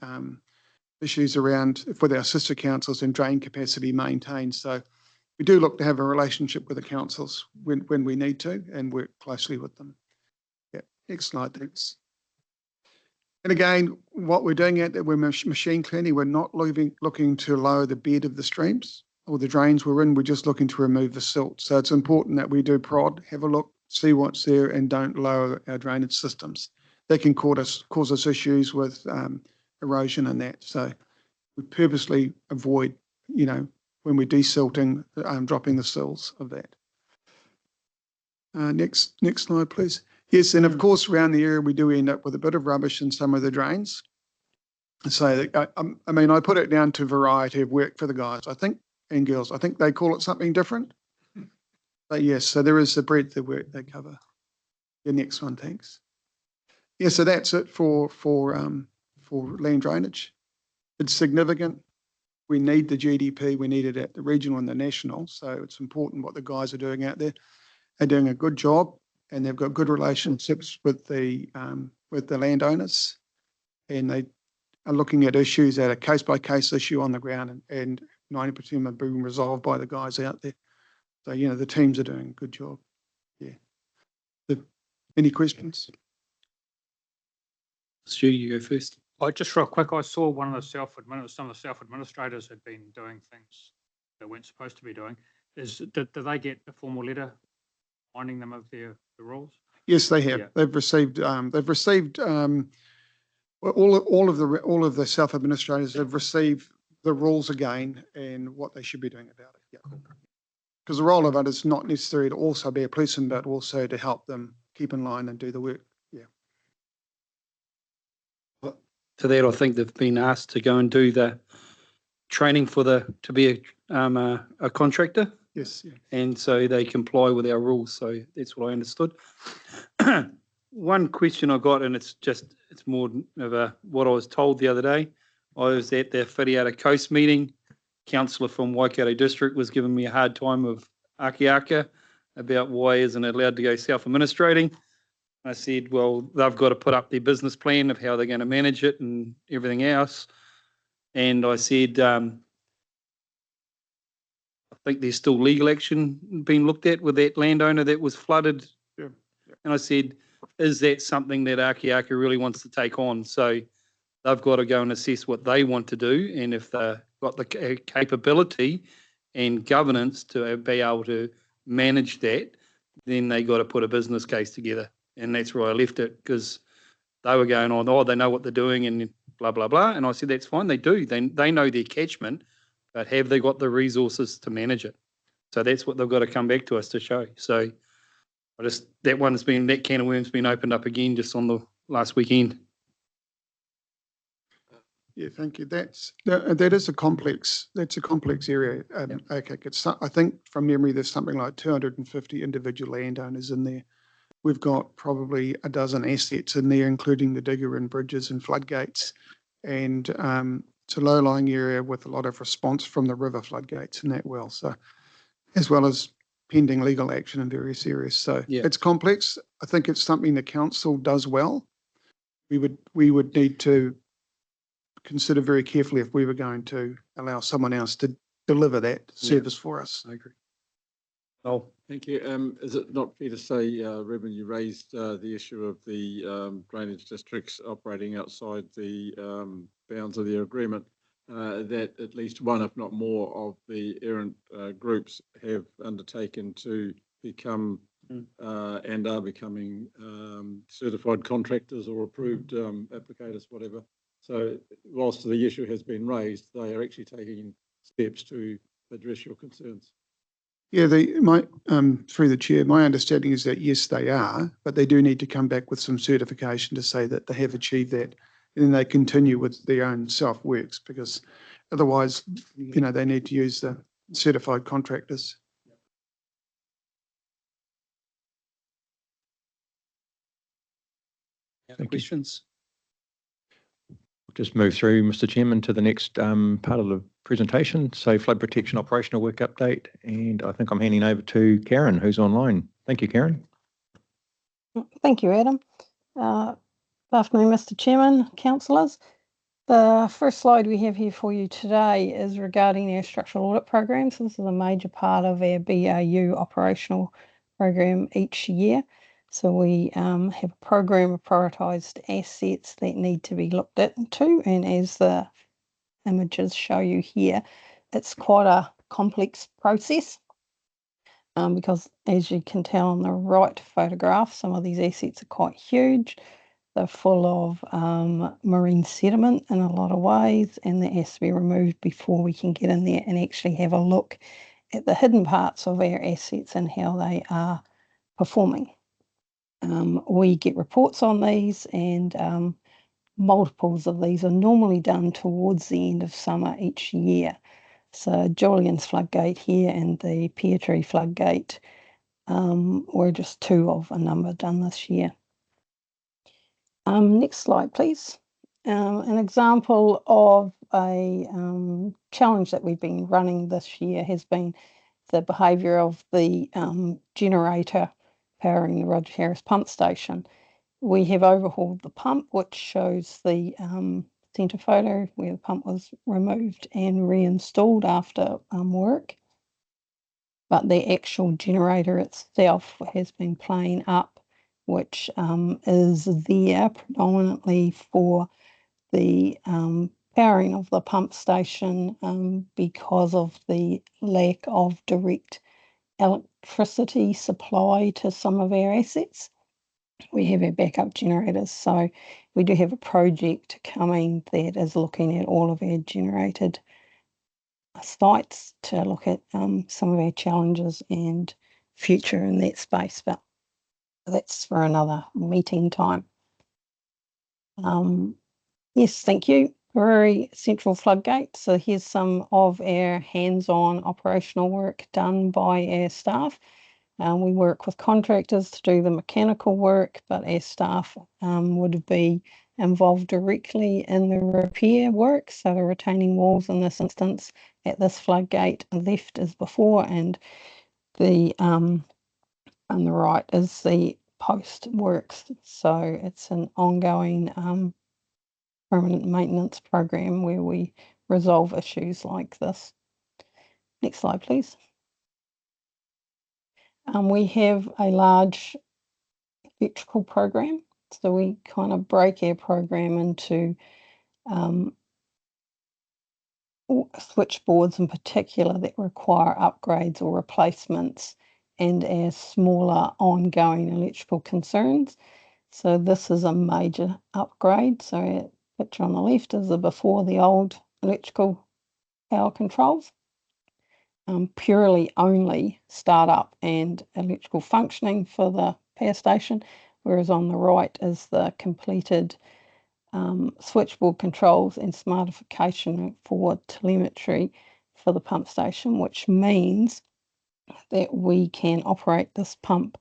issues around with our sister councils and drain capacity maintained. So we do look to have a relationship with the councils when we need to and work closely with them. Yeah, next slide, thanks. And again, what we're doing at that, we're machine cleaning. We're not looking to lower the bed of the streams or the drains we're in. We're just looking to remove the silt. So it's important that we do prod, have a look, see what's there, and don't lower our drainage systems. They can cause us issues with erosion and that. So we purposely avoid, when we're desilting, dropping the sills of that. Next slide, please. Yes, and of course, around the area, we do end up with a bit of rubbish in some of the drains. So, I put it down to variety of work for the guys, I think, and girls. I think they call it something different. But yes, so there is the breadth of work they cover. The next one, thanks. Yeah, so that's it for land drainage. It's significant. We need the GDP. We need it at the regional and the national. So it's important what the guys are doing out there. They're doing a good job, and they've got good relationships with the landowners, and they are looking at issues at a case-by-case issue on the ground, and 90% of them are being resolved by the guys out there. So, the teams are doing a good job. Yeah. Any questions? Stu, you go first. Just real quick, I saw some of the self-administrators had been doing things they weren't supposed to be doing. Do they get a formal letter reminding them of the rules? Yes, they have. Yeah. They've received Well, all of the self-administrators have received the rules again and what they should be doing about it. Yeah. Because the role of it is not necessarily to also be a policeman, but also to help them keep in line and do the work. Yeah. To that, I think they've been asked to go and do the training to be a contractor. Yes. Yeah. And so they comply with our rules. So that's what I understood. One question I got, and it's more of what I was told the other day. I was at the Whiriata Coast meeting. Councillor from Waikato District was giving me a hard time of Akiaka about why isn't it allowed to go self-administrating. I said, well, they've got to put up their business plan of how they're going to manage it and everything else. And I said, I think there's still legal action being looked at with that landowner that was flooded. Yeah. And I said, is that something that Akiaka really wants to take on? So they've got to go and assess what they want to do. And if they've got the capability and governance to be able to manage that, then they got to put a business case together. And that's where I left it, because they were going on, oh, they know what they're doing and blah, blah, blah. And I said, that's fine. They do. They know their catchment, but have they got the resources to manage it? So that's what they've got to come back to us to show. So that can of worms been opened up again just on the last weekend. Yeah, thank you. That is a complex area. Okay, I think from memory, there's something like 250 individual landowners in there. We've got probably a dozen assets in there, including the digger and bridges and floodgates. And it's a low-lying area with a lot of response from the river floodgates and that well. So, as well as pending legal action in various areas. So yeah, it's complex. I think it's something the council does well. We would need to consider very carefully if we were going to allow someone else to deliver that service for us. I agree. Oh, Thank you. Is it not fair to say, Reuben, you raised the issue of the drainage districts operating outside the bounds of their agreement, that at least one, if not more, of the errant groups have undertaken to become and are becoming certified contractors or approved applicators, whatever. So whilst the issue has been raised, they are actually taking steps to address your concerns. Yeah, through the chair, my understanding is that yes, they are, but they do need to come back with some certification to say that they have achieved that, and then they continue with their own self-works, because otherwise, they need to use the certified contractors. any questions? Just move through, Mr. Chairman, to the next part of the presentation. So flood protection operational work update. And I think I'm handing over to Karen, who's online. Thank you, Karen. Thank you, Adam. Good afternoon, Mr. Chairman, councillors. The first slide we have here for you today is regarding our structural audit program. So this is a major part of our BAU operational program each year. So we have a program of prioritised assets that need to be looked into, and as the images show you here, it's quite a complex process because, as you can tell on the right photograph, some of these assets are quite huge. They're full of marine sediment in a lot of ways, and that has to be removed before we can get in there and actually have a look at the hidden parts of our assets and how they are performing. We get reports on these, and multiples of these are normally done towards the end of summer each year. So Julian's floodgate here and the Pear Tree floodgate were just two of a number done this year. Next slide, please. An example of a challenge that we've been running this year has been the behaviour of the generator powering the Roger Harris pump station. We have overhauled the pump, which shows the centre photo where the pump was removed and reinstalled after work. But the actual generator itself has been playing up, which is there predominantly for the powering of the pump station because of the lack of direct electricity supply to some of our assets. we have our backup generators. So we do have a project coming that is looking at all of our generated sites to look at some of our challenges and future in that space, but that's for another meeting time. Yes, thank you. Very Central Floodgate. So here's some of our hands-on operational work done by our staff. We work with contractors to do the mechanical work, but our staff would be involved directly in the repair work. So the retaining walls in this instance at this floodgate left as before, and the on the right is the post works. So it's an ongoing permanent maintenance program where we resolve issues like this. Next slide, please. We have a large electrical program, so we kind of break our program into switchboards in particular that require upgrades or replacements, and our smaller ongoing electrical concerns. So this is a major upgrade. So our picture on the left is the before the old electrical power controls. Purely only startup and electrical functioning for the power station, whereas on the right is the completed switchboard controls and smartification for telemetry for the pump station, which means that we can operate this pump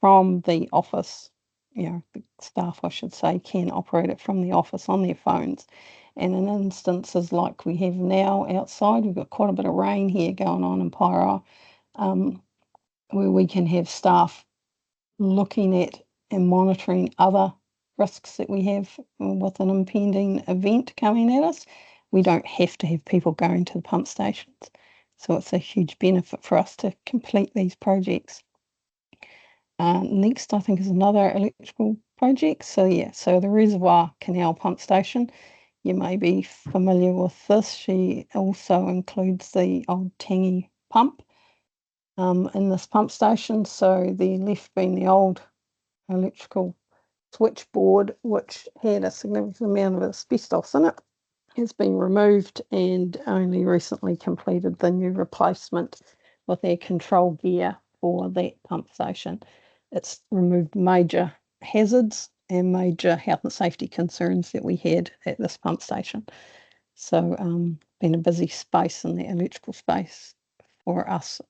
from the office. The staff, I should say, can operate it from the office on their phones. And in instances like we have now outside, we've got quite a bit of rain here going on in Paira, where we can have staff looking at and monitoring other risks that we have with an impending event coming at us. We don't have to have people going to the pump stations. So it's a huge benefit for us to complete these projects. Next, I think, is another electrical project. So the Reservoir Canal Pump Station. You may be familiar with this. She also includes the old Tangi pump in this pump station. So the left being the old electrical switchboard, which had a significant amount of asbestos in it, has been removed, and only recently completed the new replacement with our control gear for that pump station. It's removed major hazards and major health and safety concerns that we had at this pump station. So been a busy space in the electrical space for us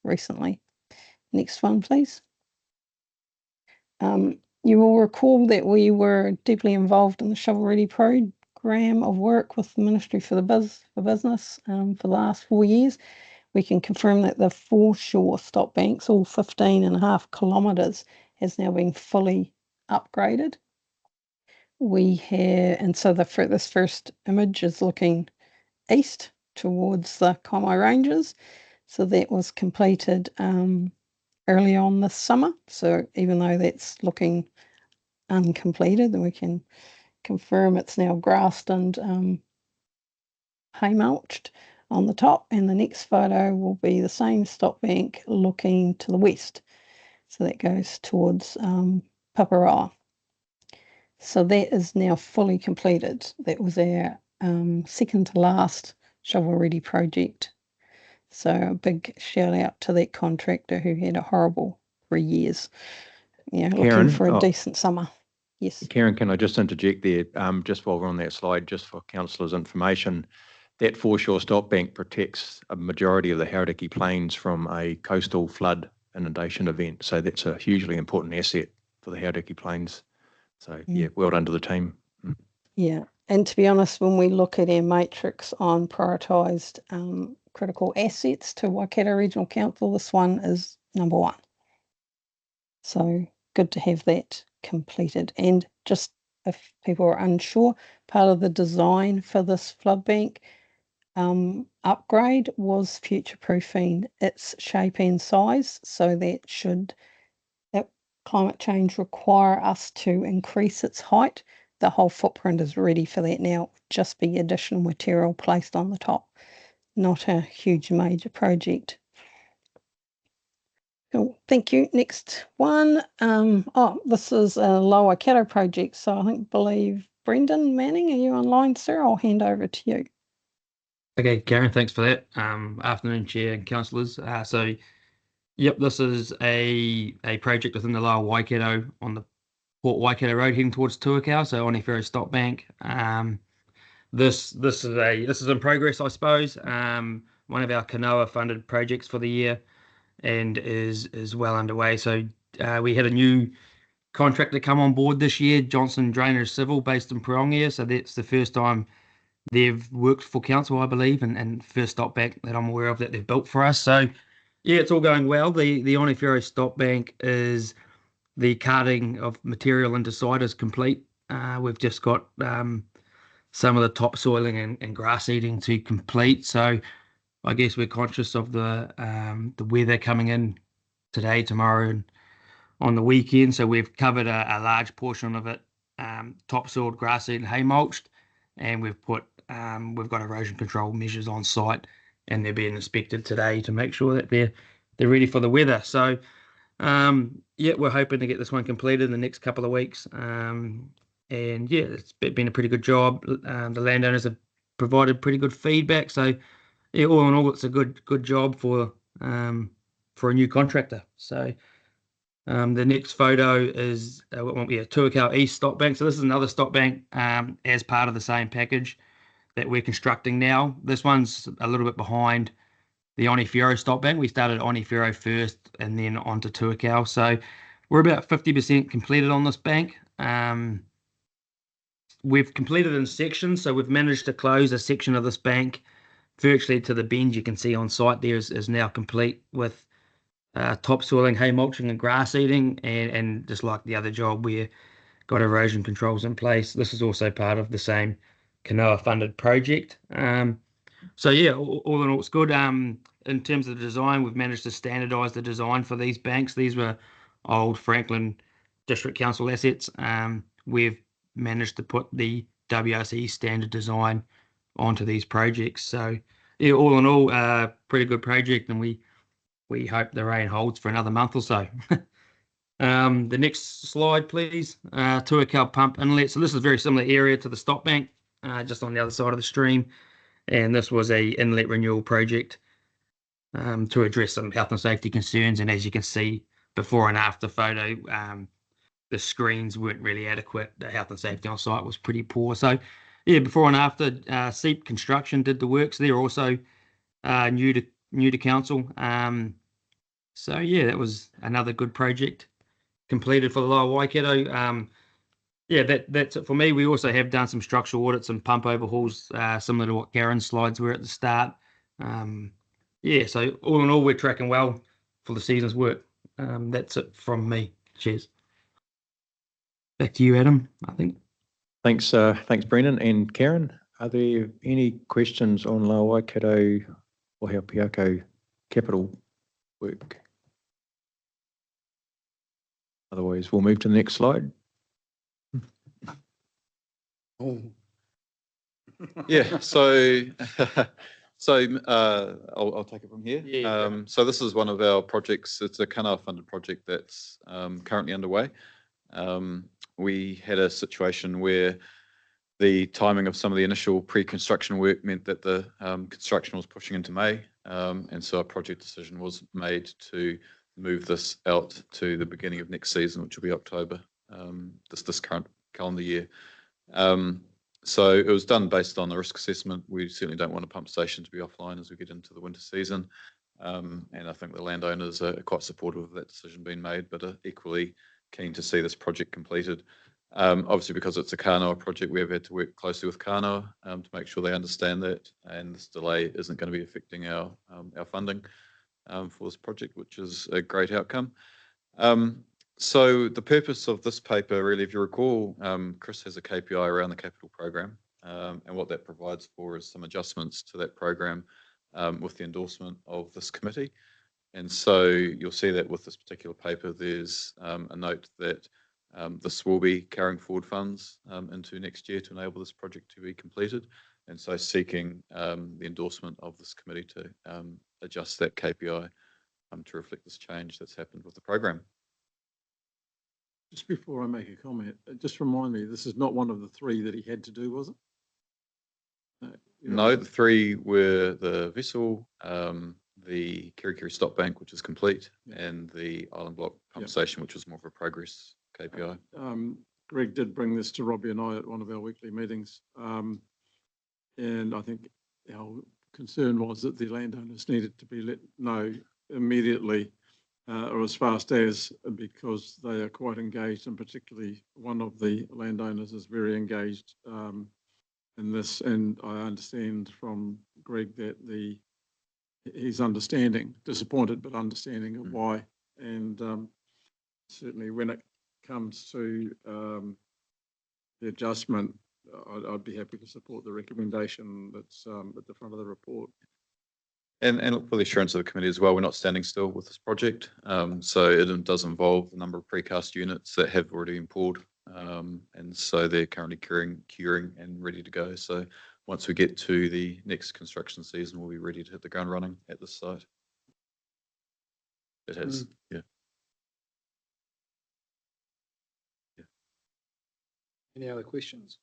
recently. Next one, please. You will recall that we were deeply involved in the Shovel Ready program of work with the Ministry for Business for the last 4 years. We can confirm that the foreshore stop banks, all 15.5 kilometres, has now been fully upgraded. And so this first image is looking east towards the Komai Ranges. So that was completed early on this summer. So even though that's looking uncompleted, then we can confirm it's now grassed and hay mulched on the top, and the next photo will be the same stop bank looking to the west. So that goes towards Paparoa. So that is now fully completed. That was our second to last shovel ready project. So a big shout out to that contractor who had a horrible 3 years. Looking Karen, for a decent summer. Yes. Karen, can I just interject there, just while we're on that slide, just for councillors' information, that foreshore stop bank protects a majority of the Hauraki Plains from a coastal flood inundation event. So that's a hugely important asset for the Hauraki Plains. So well done to the team. Yeah, and to be honest, when we look at our matrix on prioritised critical assets to Waikato Regional Council, this one is number 1. So good to have that completed. And just if people are unsure, part of the design for this flood bank upgrade was future-proofing its shape and size, so that climate change require us to increase its height, the whole footprint is ready for that now. Just be additional material placed on the top, not a huge major project. Cool, thank you. Next one. This is a Lower Waikato project. So I believe Brendan Manning, are you online, sir? I'll hand over to you. Okay, Karen, thanks for that. Afternoon, Chair and councillors. Yep, this is a project within the Lower Waikato on the Port Waikato Road heading towards Tuakau, so Onewhiro Stop Bank. This is in progress, I suppose. One of our Kanoa funded projects for the year, and is well underway. So we had a new contractor come on board this year, Johnson Drainage Civil, based in Purongia. So that's the first time they've worked for council, I believe, and first stop bank that I'm aware of that they've built for us. So yeah, it's all going well. The Onewhiro Stop Bank is the carting of material into site is complete. We've just got some of the topsoiling and grass eating to complete. So I guess we're conscious of the weather coming in today, tomorrow, and on the weekend. So we've covered a large portion of it topsoiled, grass seed, and hay mulched, and we've got erosion control measures on site, and they're being inspected today to make sure that they're ready for the weather. So yeah, we're hoping to get this one completed in the next couple of weeks. And yeah, it's been a pretty good job. The landowners have provided pretty good feedback. So yeah, all in all, it's a good job for a new contractor. So the next photo is Tuakau East Stop Bank. So this is another stop bank as part of the same package that we're constructing now. This one's a little bit behind the Onewhiro Stop Bank. We started Onewhiro first and then on to Tuakau. So we're about 50% completed on this bank. We've completed in sections, so we've managed to close a section of this bank virtually to the bend you can see on site there is now complete with topsoiling, hay mulching and grass eating, and just like the other job, we've got erosion controls in place. This is also part of the same Kanoa funded project. So yeah, all in all, it's good. In terms of the design, we've managed to standardise the design for these banks. These were old Franklin District Council assets. We've managed to put the WRC standard design onto these projects. So yeah, all in all, pretty good project, and we hope the rain holds for another month or so. The next slide, please. Tuakau Pump Inlet. So this is a very similar area to the stop bank, just on the other side of the stream. And this was a inlet renewal project to address some health and safety concerns. And as you can see, before and after photo, the screens weren't really adequate. The health and safety on site was pretty poor. So yeah, before and after, Seep Construction did the works. They're also new to council. So yeah, that was another good project completed for the Lower Waikato. Yeah, that's it for me. We also have done some structural audits and pump overhauls, similar to what Karen's slides were at the start. Yeah, so all in all, we're tracking well for the season's work. That's it from me. Cheers. Back to you, Adam, I think. Thanks, Brendan and Karen. Are there any questions on Lower Waikato Waihou Piako capital work? Otherwise, we'll move to the next slide. Oh, Yeah, so I'll take it from here. Yeah. So this is one of our projects. It's a Kanoa funded project that's currently underway. We had a situation where the timing of some of the initial pre-construction work meant that the construction was pushing into May, and so a project decision was made to move this out to the beginning of next season, which will be October, this current calendar year. So it was done based on the risk assessment. We certainly don't want a pump station to be offline as we get into the winter season. And I think the landowners are quite supportive of that decision being made, but are equally keen to see this project completed. Obviously, because it's a Kanoa project, we have had to work closely with Kanoa to make sure they understand that, and this delay isn't going to be affecting our funding for this project, which is a great outcome. So the purpose of this paper, really, if you recall, Chris has a KPI around the capital program, and what that provides for is some adjustments to that program with the endorsement of this committee. And so you'll see that with this particular paper, there's a note that this will be carrying forward funds into next year to enable this project to be completed. And so seeking the endorsement of this committee to adjust that KPI to reflect this change that's happened with the program. Just before I make a comment, just remind me, this is not one of the three that he had to do, was it? No, the three were the vessel, the Karakia Stop Bank, which is complete, and the Island Block Pump Station, which was more of a progress KPI. Greg did bring this to Robbie and I at one of our weekly meetings. And I think our concern was that the landowners needed to be let know immediately or as fast as, because they are quite engaged, and particularly one of the landowners is very engaged in this. And I understand from Greg that he's understanding, disappointed, but understanding of why. And certainly when it comes to the adjustment, I'd be happy to support the recommendation that's at the front of the report. And look, for the assurance of the committee as well, we're not standing still with this project. So it does involve a number of precast units that have already been poured. And so they're currently curing and ready to go. So once we get to the next construction season, we'll be ready to hit the ground running at this site. It has, yeah. Any other questions?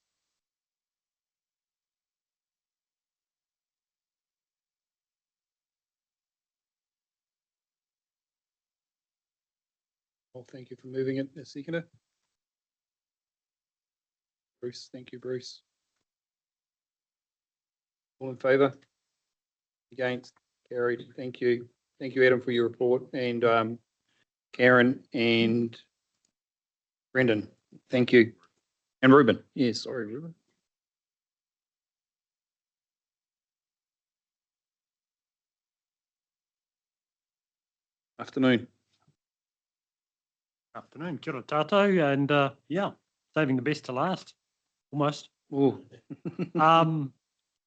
Well, thank you for moving it, seconder. Bruce, thank you, Bruce. All in favour? Against? Carried. Thank you. Thank you, Adam, for your report, and Karen and Brendan. Thank you. And Ruben. Yes, sorry, Ruben. Afternoon. Afternoon, kia ora tātou, and yeah, saving the best to last, almost. Oh.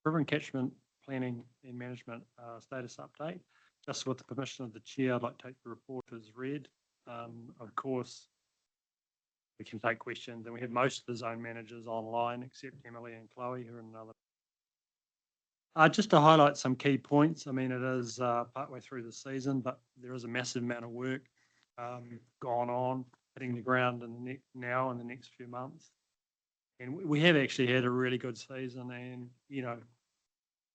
River and Catchment Planning and Management status update. Just with the permission of the chair, I'd like to take the report as read. Of course, we can take questions, and we have most of the zone managers online, except Emily and Chloe, who are in another. Just to highlight some key points, I mean, it is partway through the season, but there is a massive amount of work gone on, hitting the ground now in the next few months. And we have actually had a really good season, and, you know,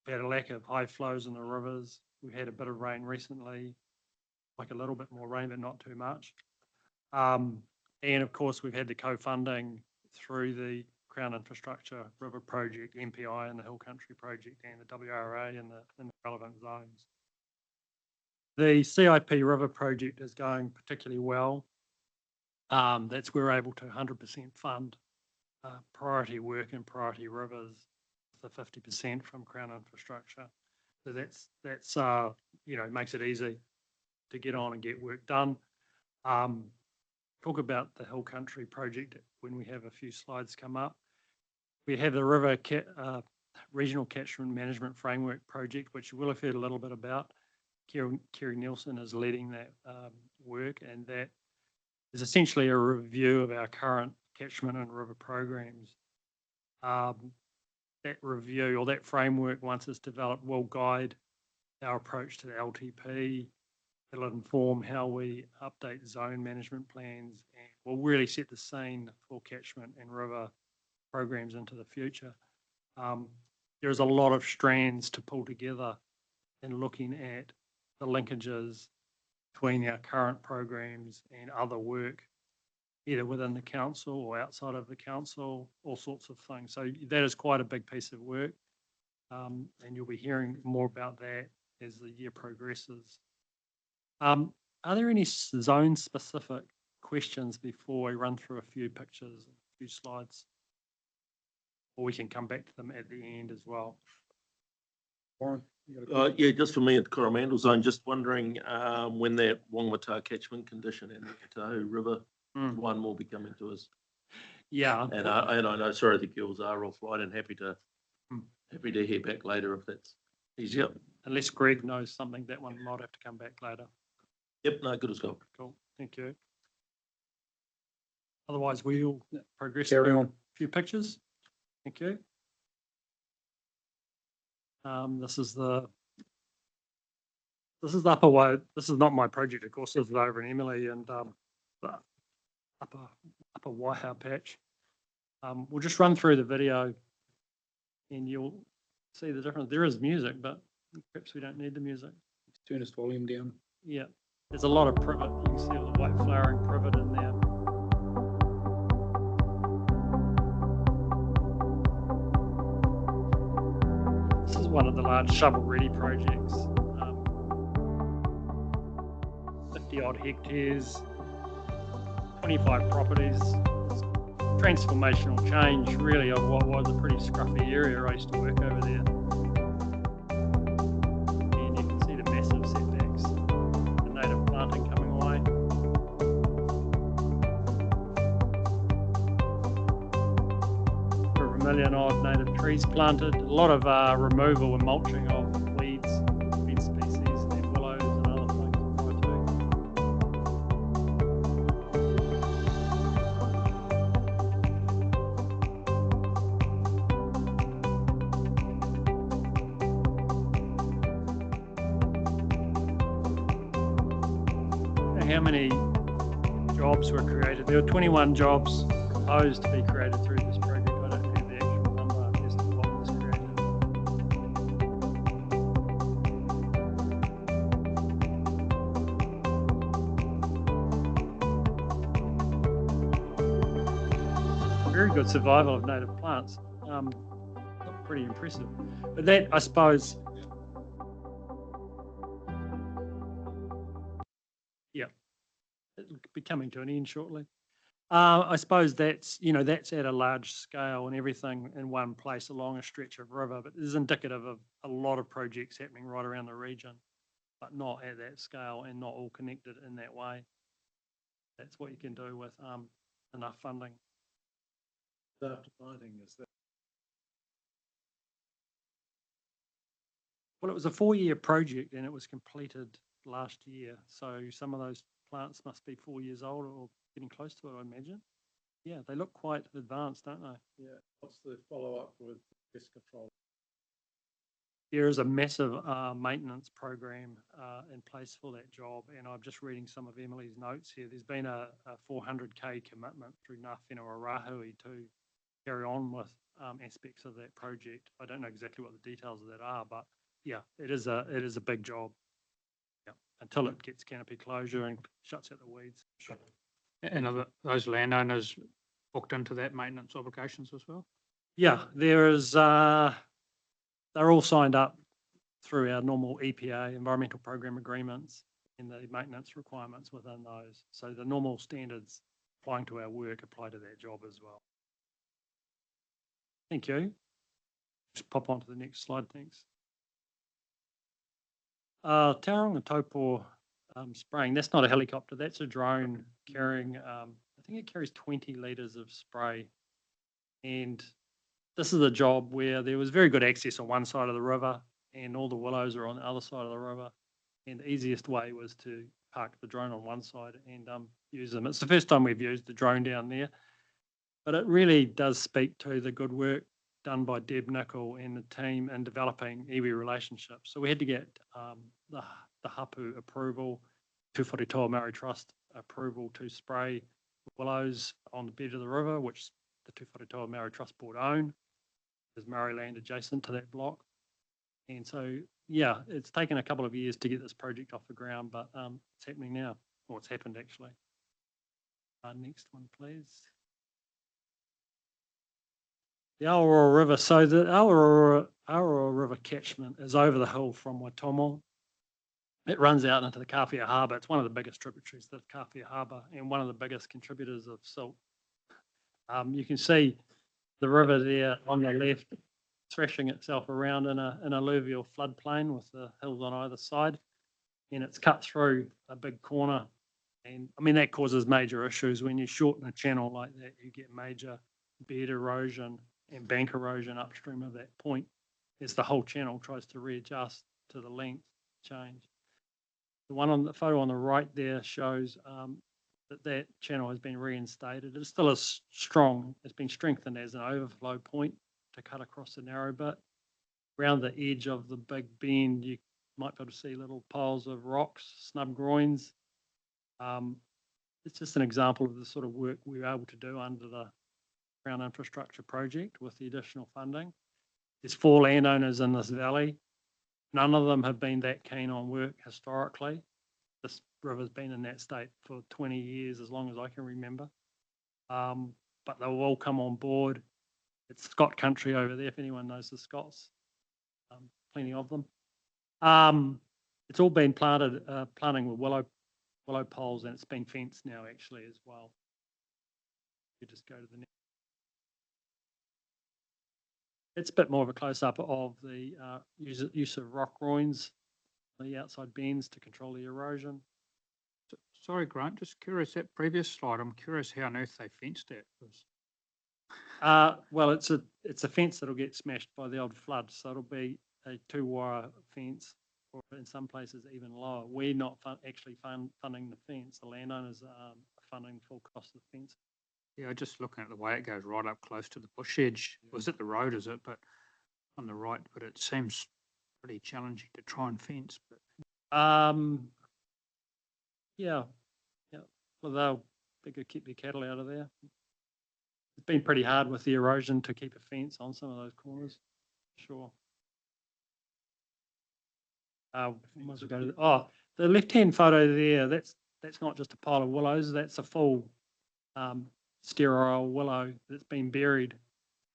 we had a lack of high flows in the rivers. We've had a bit of rain recently, like a little bit more rain, but not too much. And of course, we've had the co-funding through the Crown Infrastructure River Project, MPI, and the Hill Country Project, and the WRA in the relevant zones. The CIP River Project is going particularly well. That's where we're able to 100% fund priority work and priority rivers, the 50% from Crown Infrastructure. So that's you know, makes it easy to get on and get work done. Talk about the Hill Country Project when we have a few slides come up. We have the River Regional Catchment Management Framework Project, which you will have heard a little bit about. Kerry Nielsen is leading that work, and that is essentially a review of our current catchment and river programs. That review, or that framework, once it's developed, will guide our approach to the LTP. It'll inform how we update zone management plans, and will really set the scene for catchment and river programs into the future. There's a lot of strands to pull together in looking at the linkages between our current programs and other work, either within the council or outside of the council, all sorts of things. So that is quite a big piece of work, and you'll be hearing more about that as the year progresses. Are there any zone-specific questions before we run through a few pictures, a few slides? Or we can come back to them at the end as well. Warren? Yeah, just for me at Coromandel Zone, just wondering when that Wangwata catchment condition and the Tahu River one will be coming to us. Yeah. And I know, sorry, the girls are offline, and happy to hear back later if that's easier. Unless Greg knows something, that one might have to come back later. Yep, no, good as gold. Cool, thank you. Otherwise, we'll progress Carry through on. a few pictures. Thank you. This is the this is Upper Way. This is not my project, of course. This is over in Emily and the Upper Waihou patch. We'll just run through the video, and you'll see the difference. There is music, but perhaps we don't need the music. Turn this volume down. Yeah, there's a lot of privet. You can see all the white flowering privet in there. This is one of the large shovel-ready projects. 50 odd hectares, 25 properties. Transformational change, really, of what was a pretty scruffy area. I used to work over there. And you can see the massive setbacks, the native planting coming away. Over 1 million odd native trees planted, a lot of removal and mulching of weeds, weed species, and willows and other things. How many jobs were created? There were 21 jobs proposed to be created through this project. I don't have the actual number as to what was created. Very good survival of native plants. Pretty impressive. But that, I suppose, it'll be coming to an end shortly. I suppose that's, that's at a large scale and everything in one place along a stretch of river, but this is indicative of a lot of projects happening right around the region, but not at that scale and not all connected in that way. That's what you can do with enough funding. After planting, is that? Well, it was a 4-year project and it was completed last year. So some of those plants must be 4 years old or getting close to it, I imagine. Yeah, they look quite advanced, don't they? Yeah. What's the follow-up with pest control? There is a massive maintenance program in place for that job, and I'm just reading some of Emily's notes here. There's been a 400k commitment through Ngā Whenua Rahui to carry on with aspects of that project. I don't know exactly what the details of that are, but yeah, it is a big job. Yeah, until it gets canopy closure and shuts out the weeds. And are those landowners booked into that maintenance obligations as well? Yeah, there is. They're all signed up through our normal EPA, environmental program agreements, and the maintenance requirements within those. So the normal standards applying to our work apply to that job as well. Thank you. Just pop on to the next slide, thanks. Tauranga Taupō spraying, that's not a helicopter, that's a drone carrying, I think it carries 20 litres of spray. And this is a job where there was very good access on one side of the river and all the willows are on the other side of the river. And the easiest way was to park the drone on one side and use them. It's the first time we've used the drone down there, but it really does speak to the good work done by Deb Nicol and the team in developing iwi relationships. So we had to get the hapu approval, Tūwharetoa Maori Trust approval to spray willows on the bed of the river, which the Tūwharetoa Maori Trust Board own. There's Maori land adjacent to that block. And so, yeah, it's taken a couple of years to get this project off the ground, but it's happening now, or it's happened actually. Next one, please. The Awaroa River. So the Awaroa River catchment is over the hill from Waitomo. It runs out into the Kawhia Harbour. It's one of the biggest tributaries to the Kawhia Harbour and one of the biggest contributors of silt. You can see the river there on the left thrashing itself around in an alluvial floodplain with the hills on either side, and it's cut through a big corner. And I mean, that causes major issues. When you shorten a channel like that, you get major bed erosion and bank erosion upstream of that point as the whole channel tries to readjust to the length change. The one on the photo on the right there shows that channel has been reinstated. It still is strong. It's been strengthened as an overflow point to cut across the narrow bit. Around the edge of the big bend, might be able to see little piles of rocks, snub groins. It's just an example of the sort of work we were able to do under the Crown Infrastructure Project with the additional funding. There's 4 landowners in this valley. None of them have been that keen on work historically. This river's been in that state for 20 years, as long as I can remember. But they'll all come on board. It's Scott country over there, if anyone knows the Scots. Plenty of them. It's all been planting with willow poles, and it's been fenced now actually as well. You just go to the next. It's a bit more of a close-up of the use of rock groins, the outside bends to control the erosion. Sorry, Grant, just curious, that previous slide, I'm curious how on earth they fenced it. Well, it's a fence that'll get smashed by the old flood, so it'll be a 2-wire fence, or in some places even lower. We're not actually funding the fence. The landowners are funding the full cost of the fence. Yeah, just looking at the way it goes right up close to the bush edge. Was it the road, is it? But on the right, but it seems pretty challenging to try and fence. But yeah. Well, they could keep their cattle out of there. It's been pretty hard with the erosion to keep a fence on some of those corners. Sure. Might as well go to the left-hand photo there. That's not just a pile of willows. That's a full sterile willow that's been buried.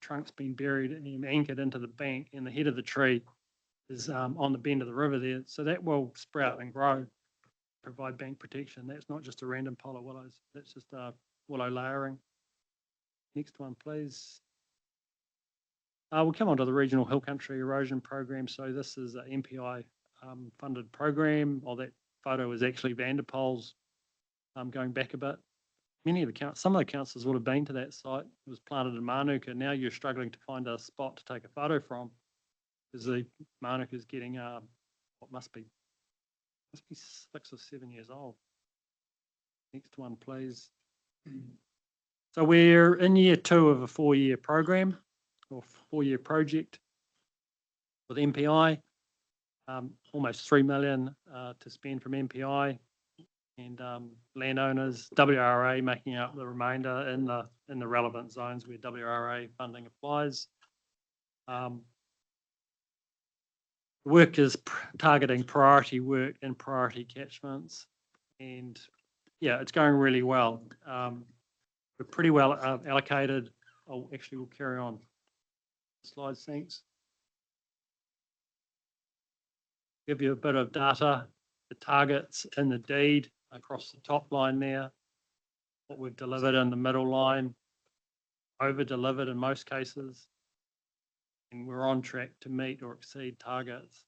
Trunk's been buried and anchored into the bank, and the head of the tree is on the bend of the river there. So that will sprout and grow, provide bank protection. That's not just a random pile of willows. That's just willow layering. Next one, please. We'll come on to the Regional Hill Country Erosion Program. So this is an MPI funded program. That photo is actually Vanderpoel's going back a bit. Some of the councillors would have been to that site. It was planted in Manuka. Now you're struggling to find a spot to take a photo from, because the Manuka is getting what must be 6 or 7 years old. Next one, please. So we're in year 2 of a 4-year program or 4-year project with MPI. Almost 3 million to spend from MPI. And landowners, WRA making up the remainder in the relevant zones where WRA funding applies. The work is targeting priority work and priority catchments, and yeah, it's going really well. We're pretty well allocated. We'll carry on. Slides, thanks. Give you a bit of data, the targets in the deed across the top line there, what we've delivered in the middle line, over-delivered in most cases, and we're on track to meet or exceed targets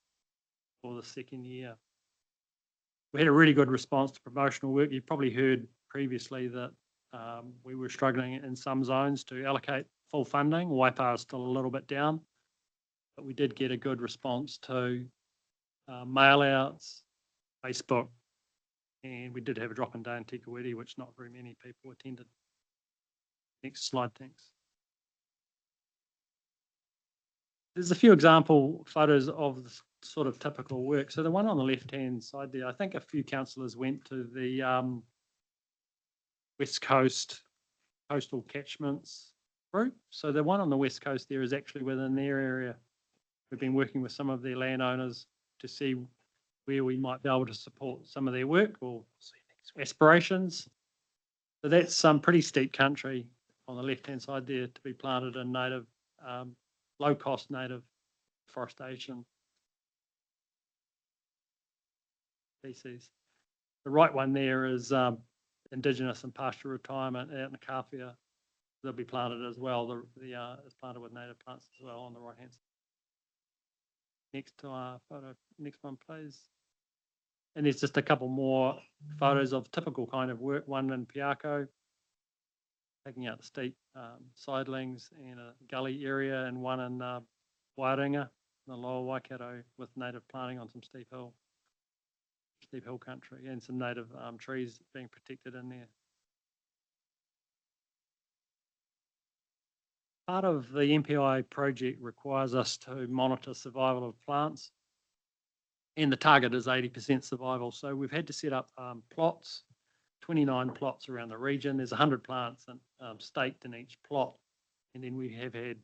for the 2nd year. We had a really good response to promotional work. You've probably heard previously that we were struggling in some zones to allocate full funding. Waipa is still a little bit down, but we did get a good response to mail-outs, Facebook, and we did have a drop-in day in Te Kuiti, which not very many people attended. Next slide, thanks. There's a few example photos of the sort of typical work. So the one on the left-hand side there, I think a few councillors went to the West Coast Coastal Catchments group. So the one on the West Coast there is actually within their area. We've been working with some of their landowners to see where we might be able to support some of their work or aspirations. So that's some pretty steep country on the left-hand side there to be planted in native, low-cost native forestation species. The right one there is Indigenous and pastoral retirement out in the Kawhia. They'll be planted as well. It's planted with native plants as well on the right-hand side. Next photo, next one, please. And there's just a couple more photos of typical kind of work. One in Piako, taking out the steep sidelings and a gully area, and one in Wairinga, the lower Waikato, with native planting on some steep hill country, and some native trees being protected in there. Part of the MPI project requires us to monitor survival of plants. And the target is 80% survival. So we've had to set up plots, 29 plots around the region. There's 100 plants staked in each plot. And then we have had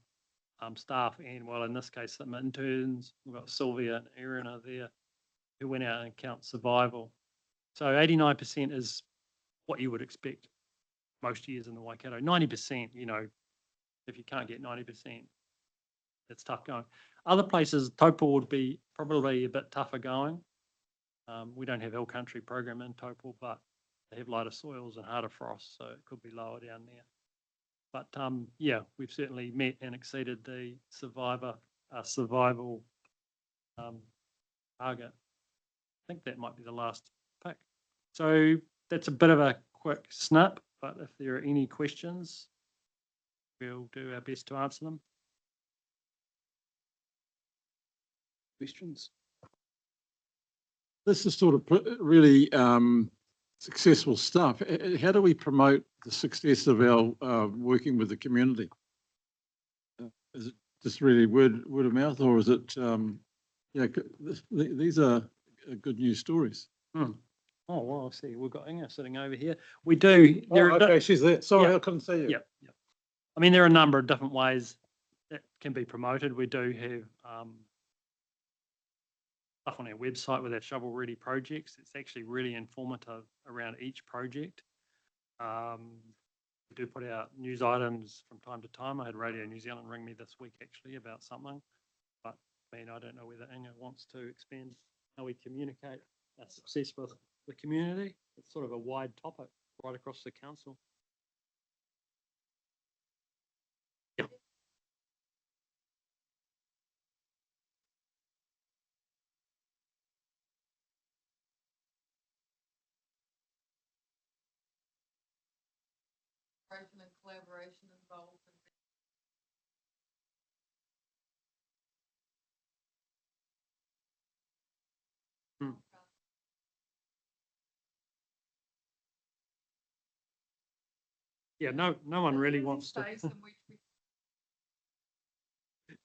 staff and, well, in this case, some interns. We've got Sylvia and Erin are there who went out and count survival. So 89% is what you would expect most years in the Waikato. 90%, you know, if you can't get 90%, it's tough going. Other places, Taupo would be probably a bit tougher going. We don't have hill country program in Taupo, but they have lighter soils and harder frost, so it could be lower down there. But yeah, we've certainly met and exceeded the survival target. I think that might be the last pick. So that's a bit of a quick snip, but if there are any questions, we'll do our best to answer them. Questions? This is sort of really successful stuff. How do we promote the success of our working with the community? Is it just really word of mouth, or is it, yeah, these are good news stories. Oh, well, I see. We've got Inga sitting over here. We do. Okay, she's there. Sorry, Yeah. I couldn't see you. Yeah. I mean, there are a number of different ways that can be promoted. We do have stuff on our website with our shovel-ready projects. It's actually really informative around each project. We do put out news items from time to time. I had Radio New Zealand ring me this week actually about something, but I mean, I don't know whether Inga wants to expand how we communicate our success with the community. It's sort of a wide topic right across the council. Yeah. And collaboration involved. Yeah, no one really wants to.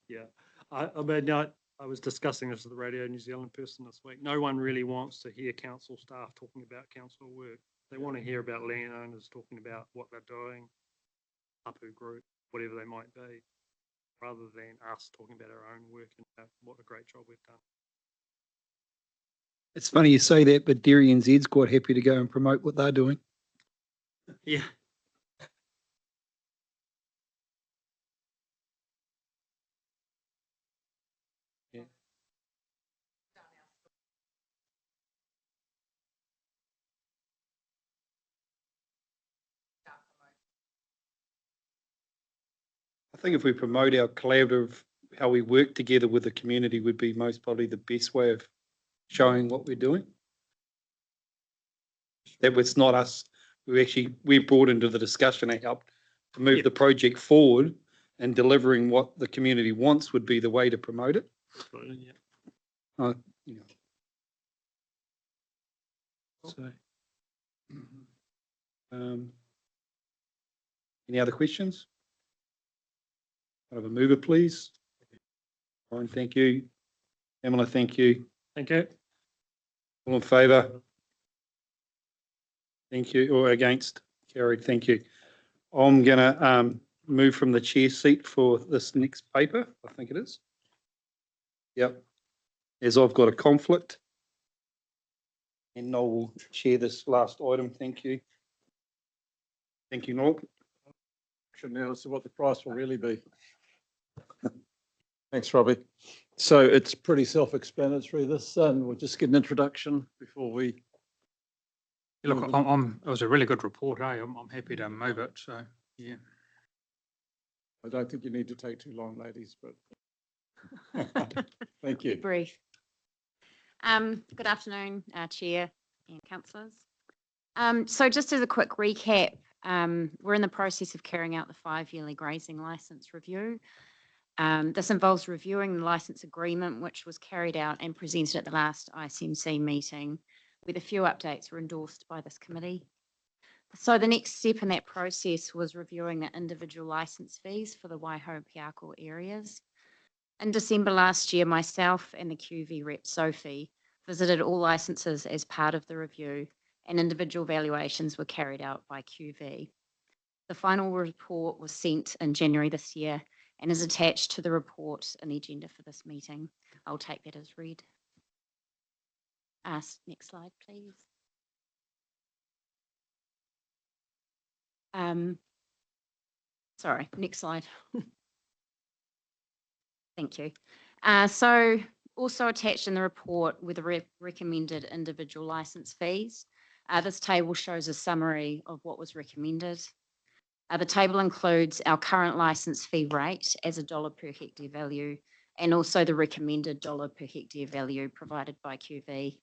Yeah, I mean, I was discussing this with the Radio New Zealand person this week. No one really wants to hear council staff talking about council work. They want to hear about landowners talking about what they're doing, Tapu group, whatever they might be, rather than us talking about our own work and what a great job we've done. It's funny you say that, but DairyNZ's quite happy to go and promote what they're doing. Yeah. I think if we promote our collaborative, how we work together with the community would be most probably the best way of showing what we're doing. That was not us. We brought into the discussion and helped to move the project forward, and delivering what the community wants would be the way to promote it. Absolutely, yeah. You know. So, any other questions? I'll have a mover, please. Warren, thank you. Pamela, thank you. Thank you. All in favour? Thank you. Or against? Carried. Thank you. I'm going to move from the chair seat for this next paper. I think it is. Yep. As I've got a conflict. And Noel will chair this last item. Thank you. Thank you, Noel. Now, so what the price will really be. Thanks, Robbie. So it's pretty self-explanatory, this, and we'll just get an introduction before we. Look, it was a really good report, eh? I'm happy to move it, so, yeah. I don't think you need to take too long, ladies, but thank you. Brief. Good afternoon, Chair and councillors. So just as a quick recap, we're in the process of carrying out the 5-yearly grazing licence review. This involves reviewing the licence agreement, which was carried out and presented at the last ICMC meeting, where a few updates were endorsed by this committee. So the next step in that process was reviewing the individual licence fees for the Waihou and Piako areas. In December last year, myself and the QV rep, Sophie, visited all licenses as part of the review, and individual valuations were carried out by QV. The final report was sent in January this year and is attached to the report and the agenda for this meeting. I'll take that as read. Next slide, please. Sorry, next slide. Thank you. So also attached in the report were the recommended individual licence fees. This table shows a summary of what was recommended. The table includes our current licence fee rate as $1 per hectare value and also the recommended $1 per hectare value provided by QV.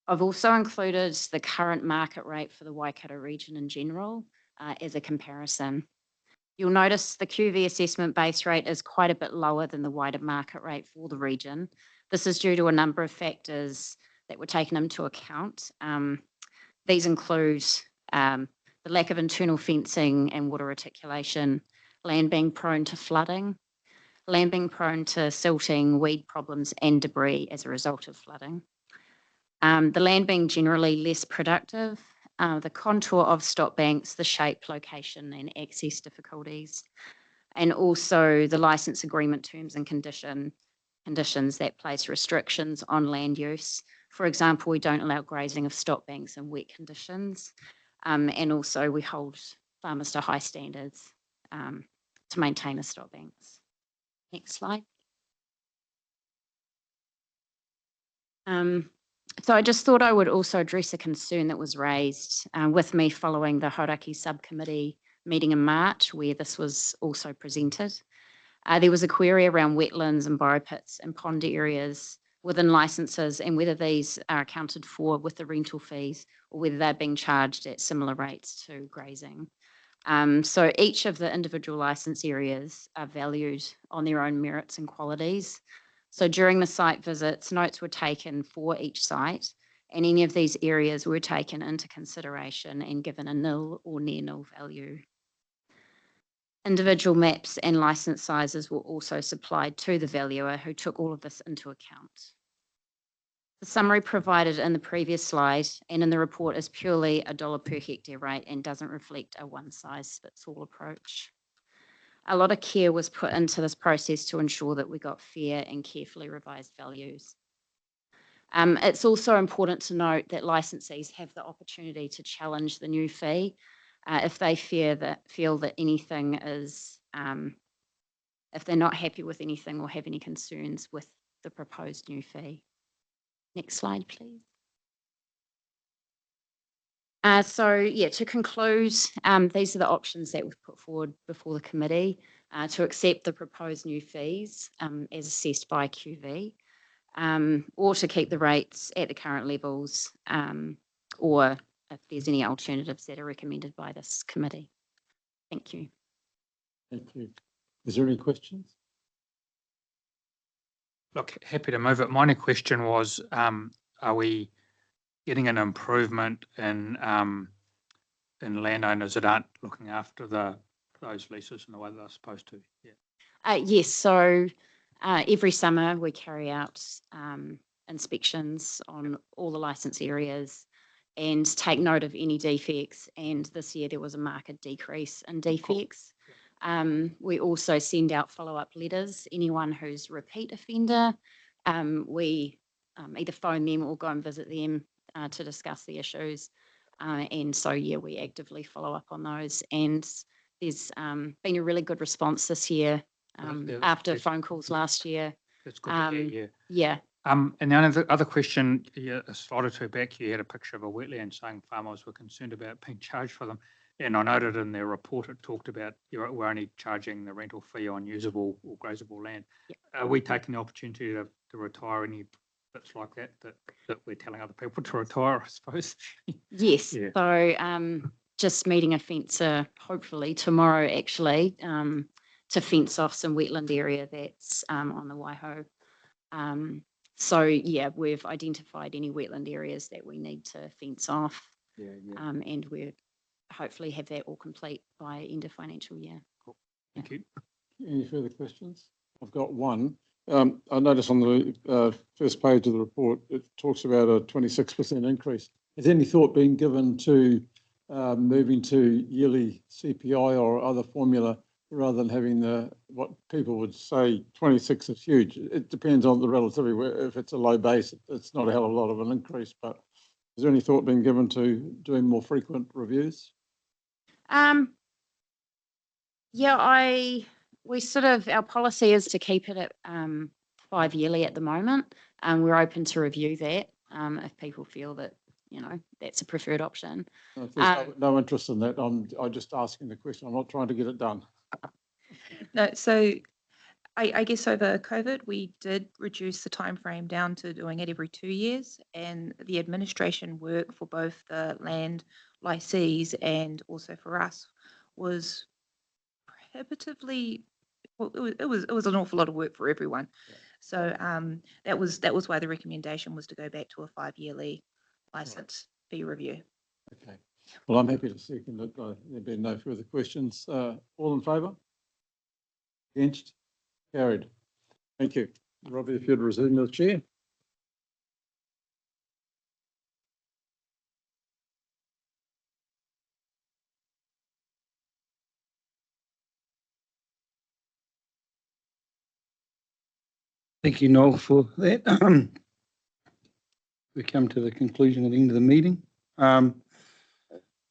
I've also included the current market rate for the Waikato region in general as a comparison. You'll notice the QV assessment base rate is quite a bit lower than the wider market rate for the region. This is due to a number of factors that were taken into account. These include the lack of internal fencing and water reticulation, land being prone to flooding, land being prone to silting, weed problems and debris as a result of flooding. The land being generally less productive, the contour of stop banks, the shape, location and access difficulties, and also the licence agreement terms and conditions that place restrictions on land use. For example, we don't allow grazing of stop banks in wet conditions, and also we hold farmers to high standards to maintain the stop banks. Next slide. So I just thought I would also address a concern that was raised with me following the Hauraki subcommittee meeting in March, where this was also presented. There was a query around wetlands and borrow pits and pond areas within licences and whether these are accounted for with the rental fees or whether they're being charged at similar rates to grazing. So each of the individual licence areas are valued on their own merits and qualities. So during the site visits, notes were taken for each site, and any of these areas were taken into consideration and given a nil or near nil value. Individual maps and licence sizes were also supplied to the valuer, who took all of this into account. The summary provided in the previous slide and in the report is purely $1 per hectare rate and doesn't reflect a one-size-fits-all approach. A lot of care was put into this process to ensure that we got fair and carefully revised values. It's also important to note that licensees have the opportunity to challenge the new fee if they feel that anything is, if they're not happy with anything or have any concerns with the proposed new fee. Next slide, please. So yeah, to conclude, these are the options that we've put forward before the committee to accept the proposed new fees as assessed by QV, or to keep the rates at the current levels, or if there's any alternatives that are recommended by this committee. Thank you. Thank you. Is there any questions? Look, happy to move it. My only question was, are we getting an improvement in landowners that aren't looking after those leases in the way they're supposed to? Yeah. Yes, so every summer we carry out inspections on all the licence areas and take note of any defects, and this year there was a marked decrease in defects. We also send out follow-up letters. Anyone who's repeat offender, we either phone them or go and visit them to discuss the issues. And so, yeah, we actively follow up on those. And there's been a really good response this year after phone calls last year. That's good to hear, yeah. And the other question, a slide or two back, you had a picture of a wetland saying farmers were concerned about being charged for them. And I noted in their report it talked about we're only charging the rental fee on usable or grazable land. Yep. Are we taking the opportunity to retire any bits like that we're telling other people to retire, I suppose? Yes. Yeah. So just meeting a fencer, hopefully tomorrow actually, to fence off some wetland area that's on the Waihou. So yeah, we've identified any wetland areas that we need to fence off. Yeah. And we're hopefully have that all complete by end of financial year. Cool. Thank you. Any further questions? I've got one. I noticed on the first page of the report, it talks about a 26% increase. Has any thought been given to moving to yearly CPI or other formula rather than having what people would say 26 is huge? It depends on the relativity. If it's a low base, it's not a hell of a lot of an increase, but is there any thought being given to doing more frequent reviews? Yeah, our policy is to keep it at 5 yearly at the moment. We're open to review that if people feel that, that's a preferred option. No, if there's no interest in that. I'm just asking the question. I'm not trying to get it done. No, so I guess over COVID, we did reduce the time frame down to doing it every 2 years, and the administration work for both the land lessees and also for us was prohibitively, well, it was an awful lot of work for everyone. Yeah. So that was why the recommendation was to go back to a 5 yearly license fee review. Okay. Well, I'm happy to second it. There being no further questions. All in favour? Against? Carried. Thank you. Robbie, if you'd resume the chair. Thank you, Noel, for that. We come to the conclusion at the end of the meeting.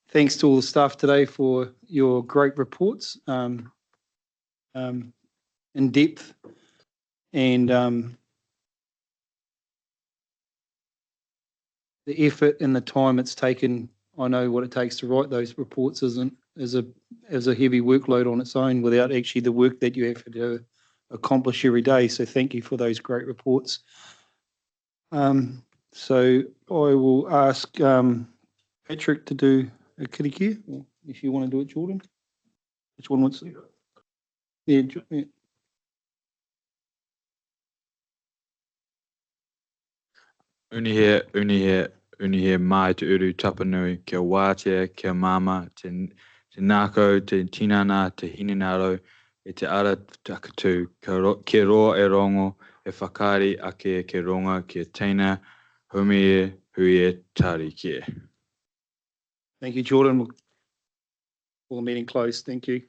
Thanks to all the staff today for your great reports, in depth, and the effort and the time it's taken. I know what it takes to write those reports is a heavy workload on its own without actually the work that you have to accomplish every day. So thank you for those great reports. So I will ask Patrick to do a karakia, or if you want to do it, Jordan. Which one wants to? Yeah. Unihe mai te uru tapanui, kia wātea, kia mama, te nākau, te tinana, te hinenaro, e te ara takatu, ke roa e rongo, e whakari ake ke ronga, kia teina, humie, hui tari kia. Thank you, Jordan. We'll call the meeting closed. Thank you.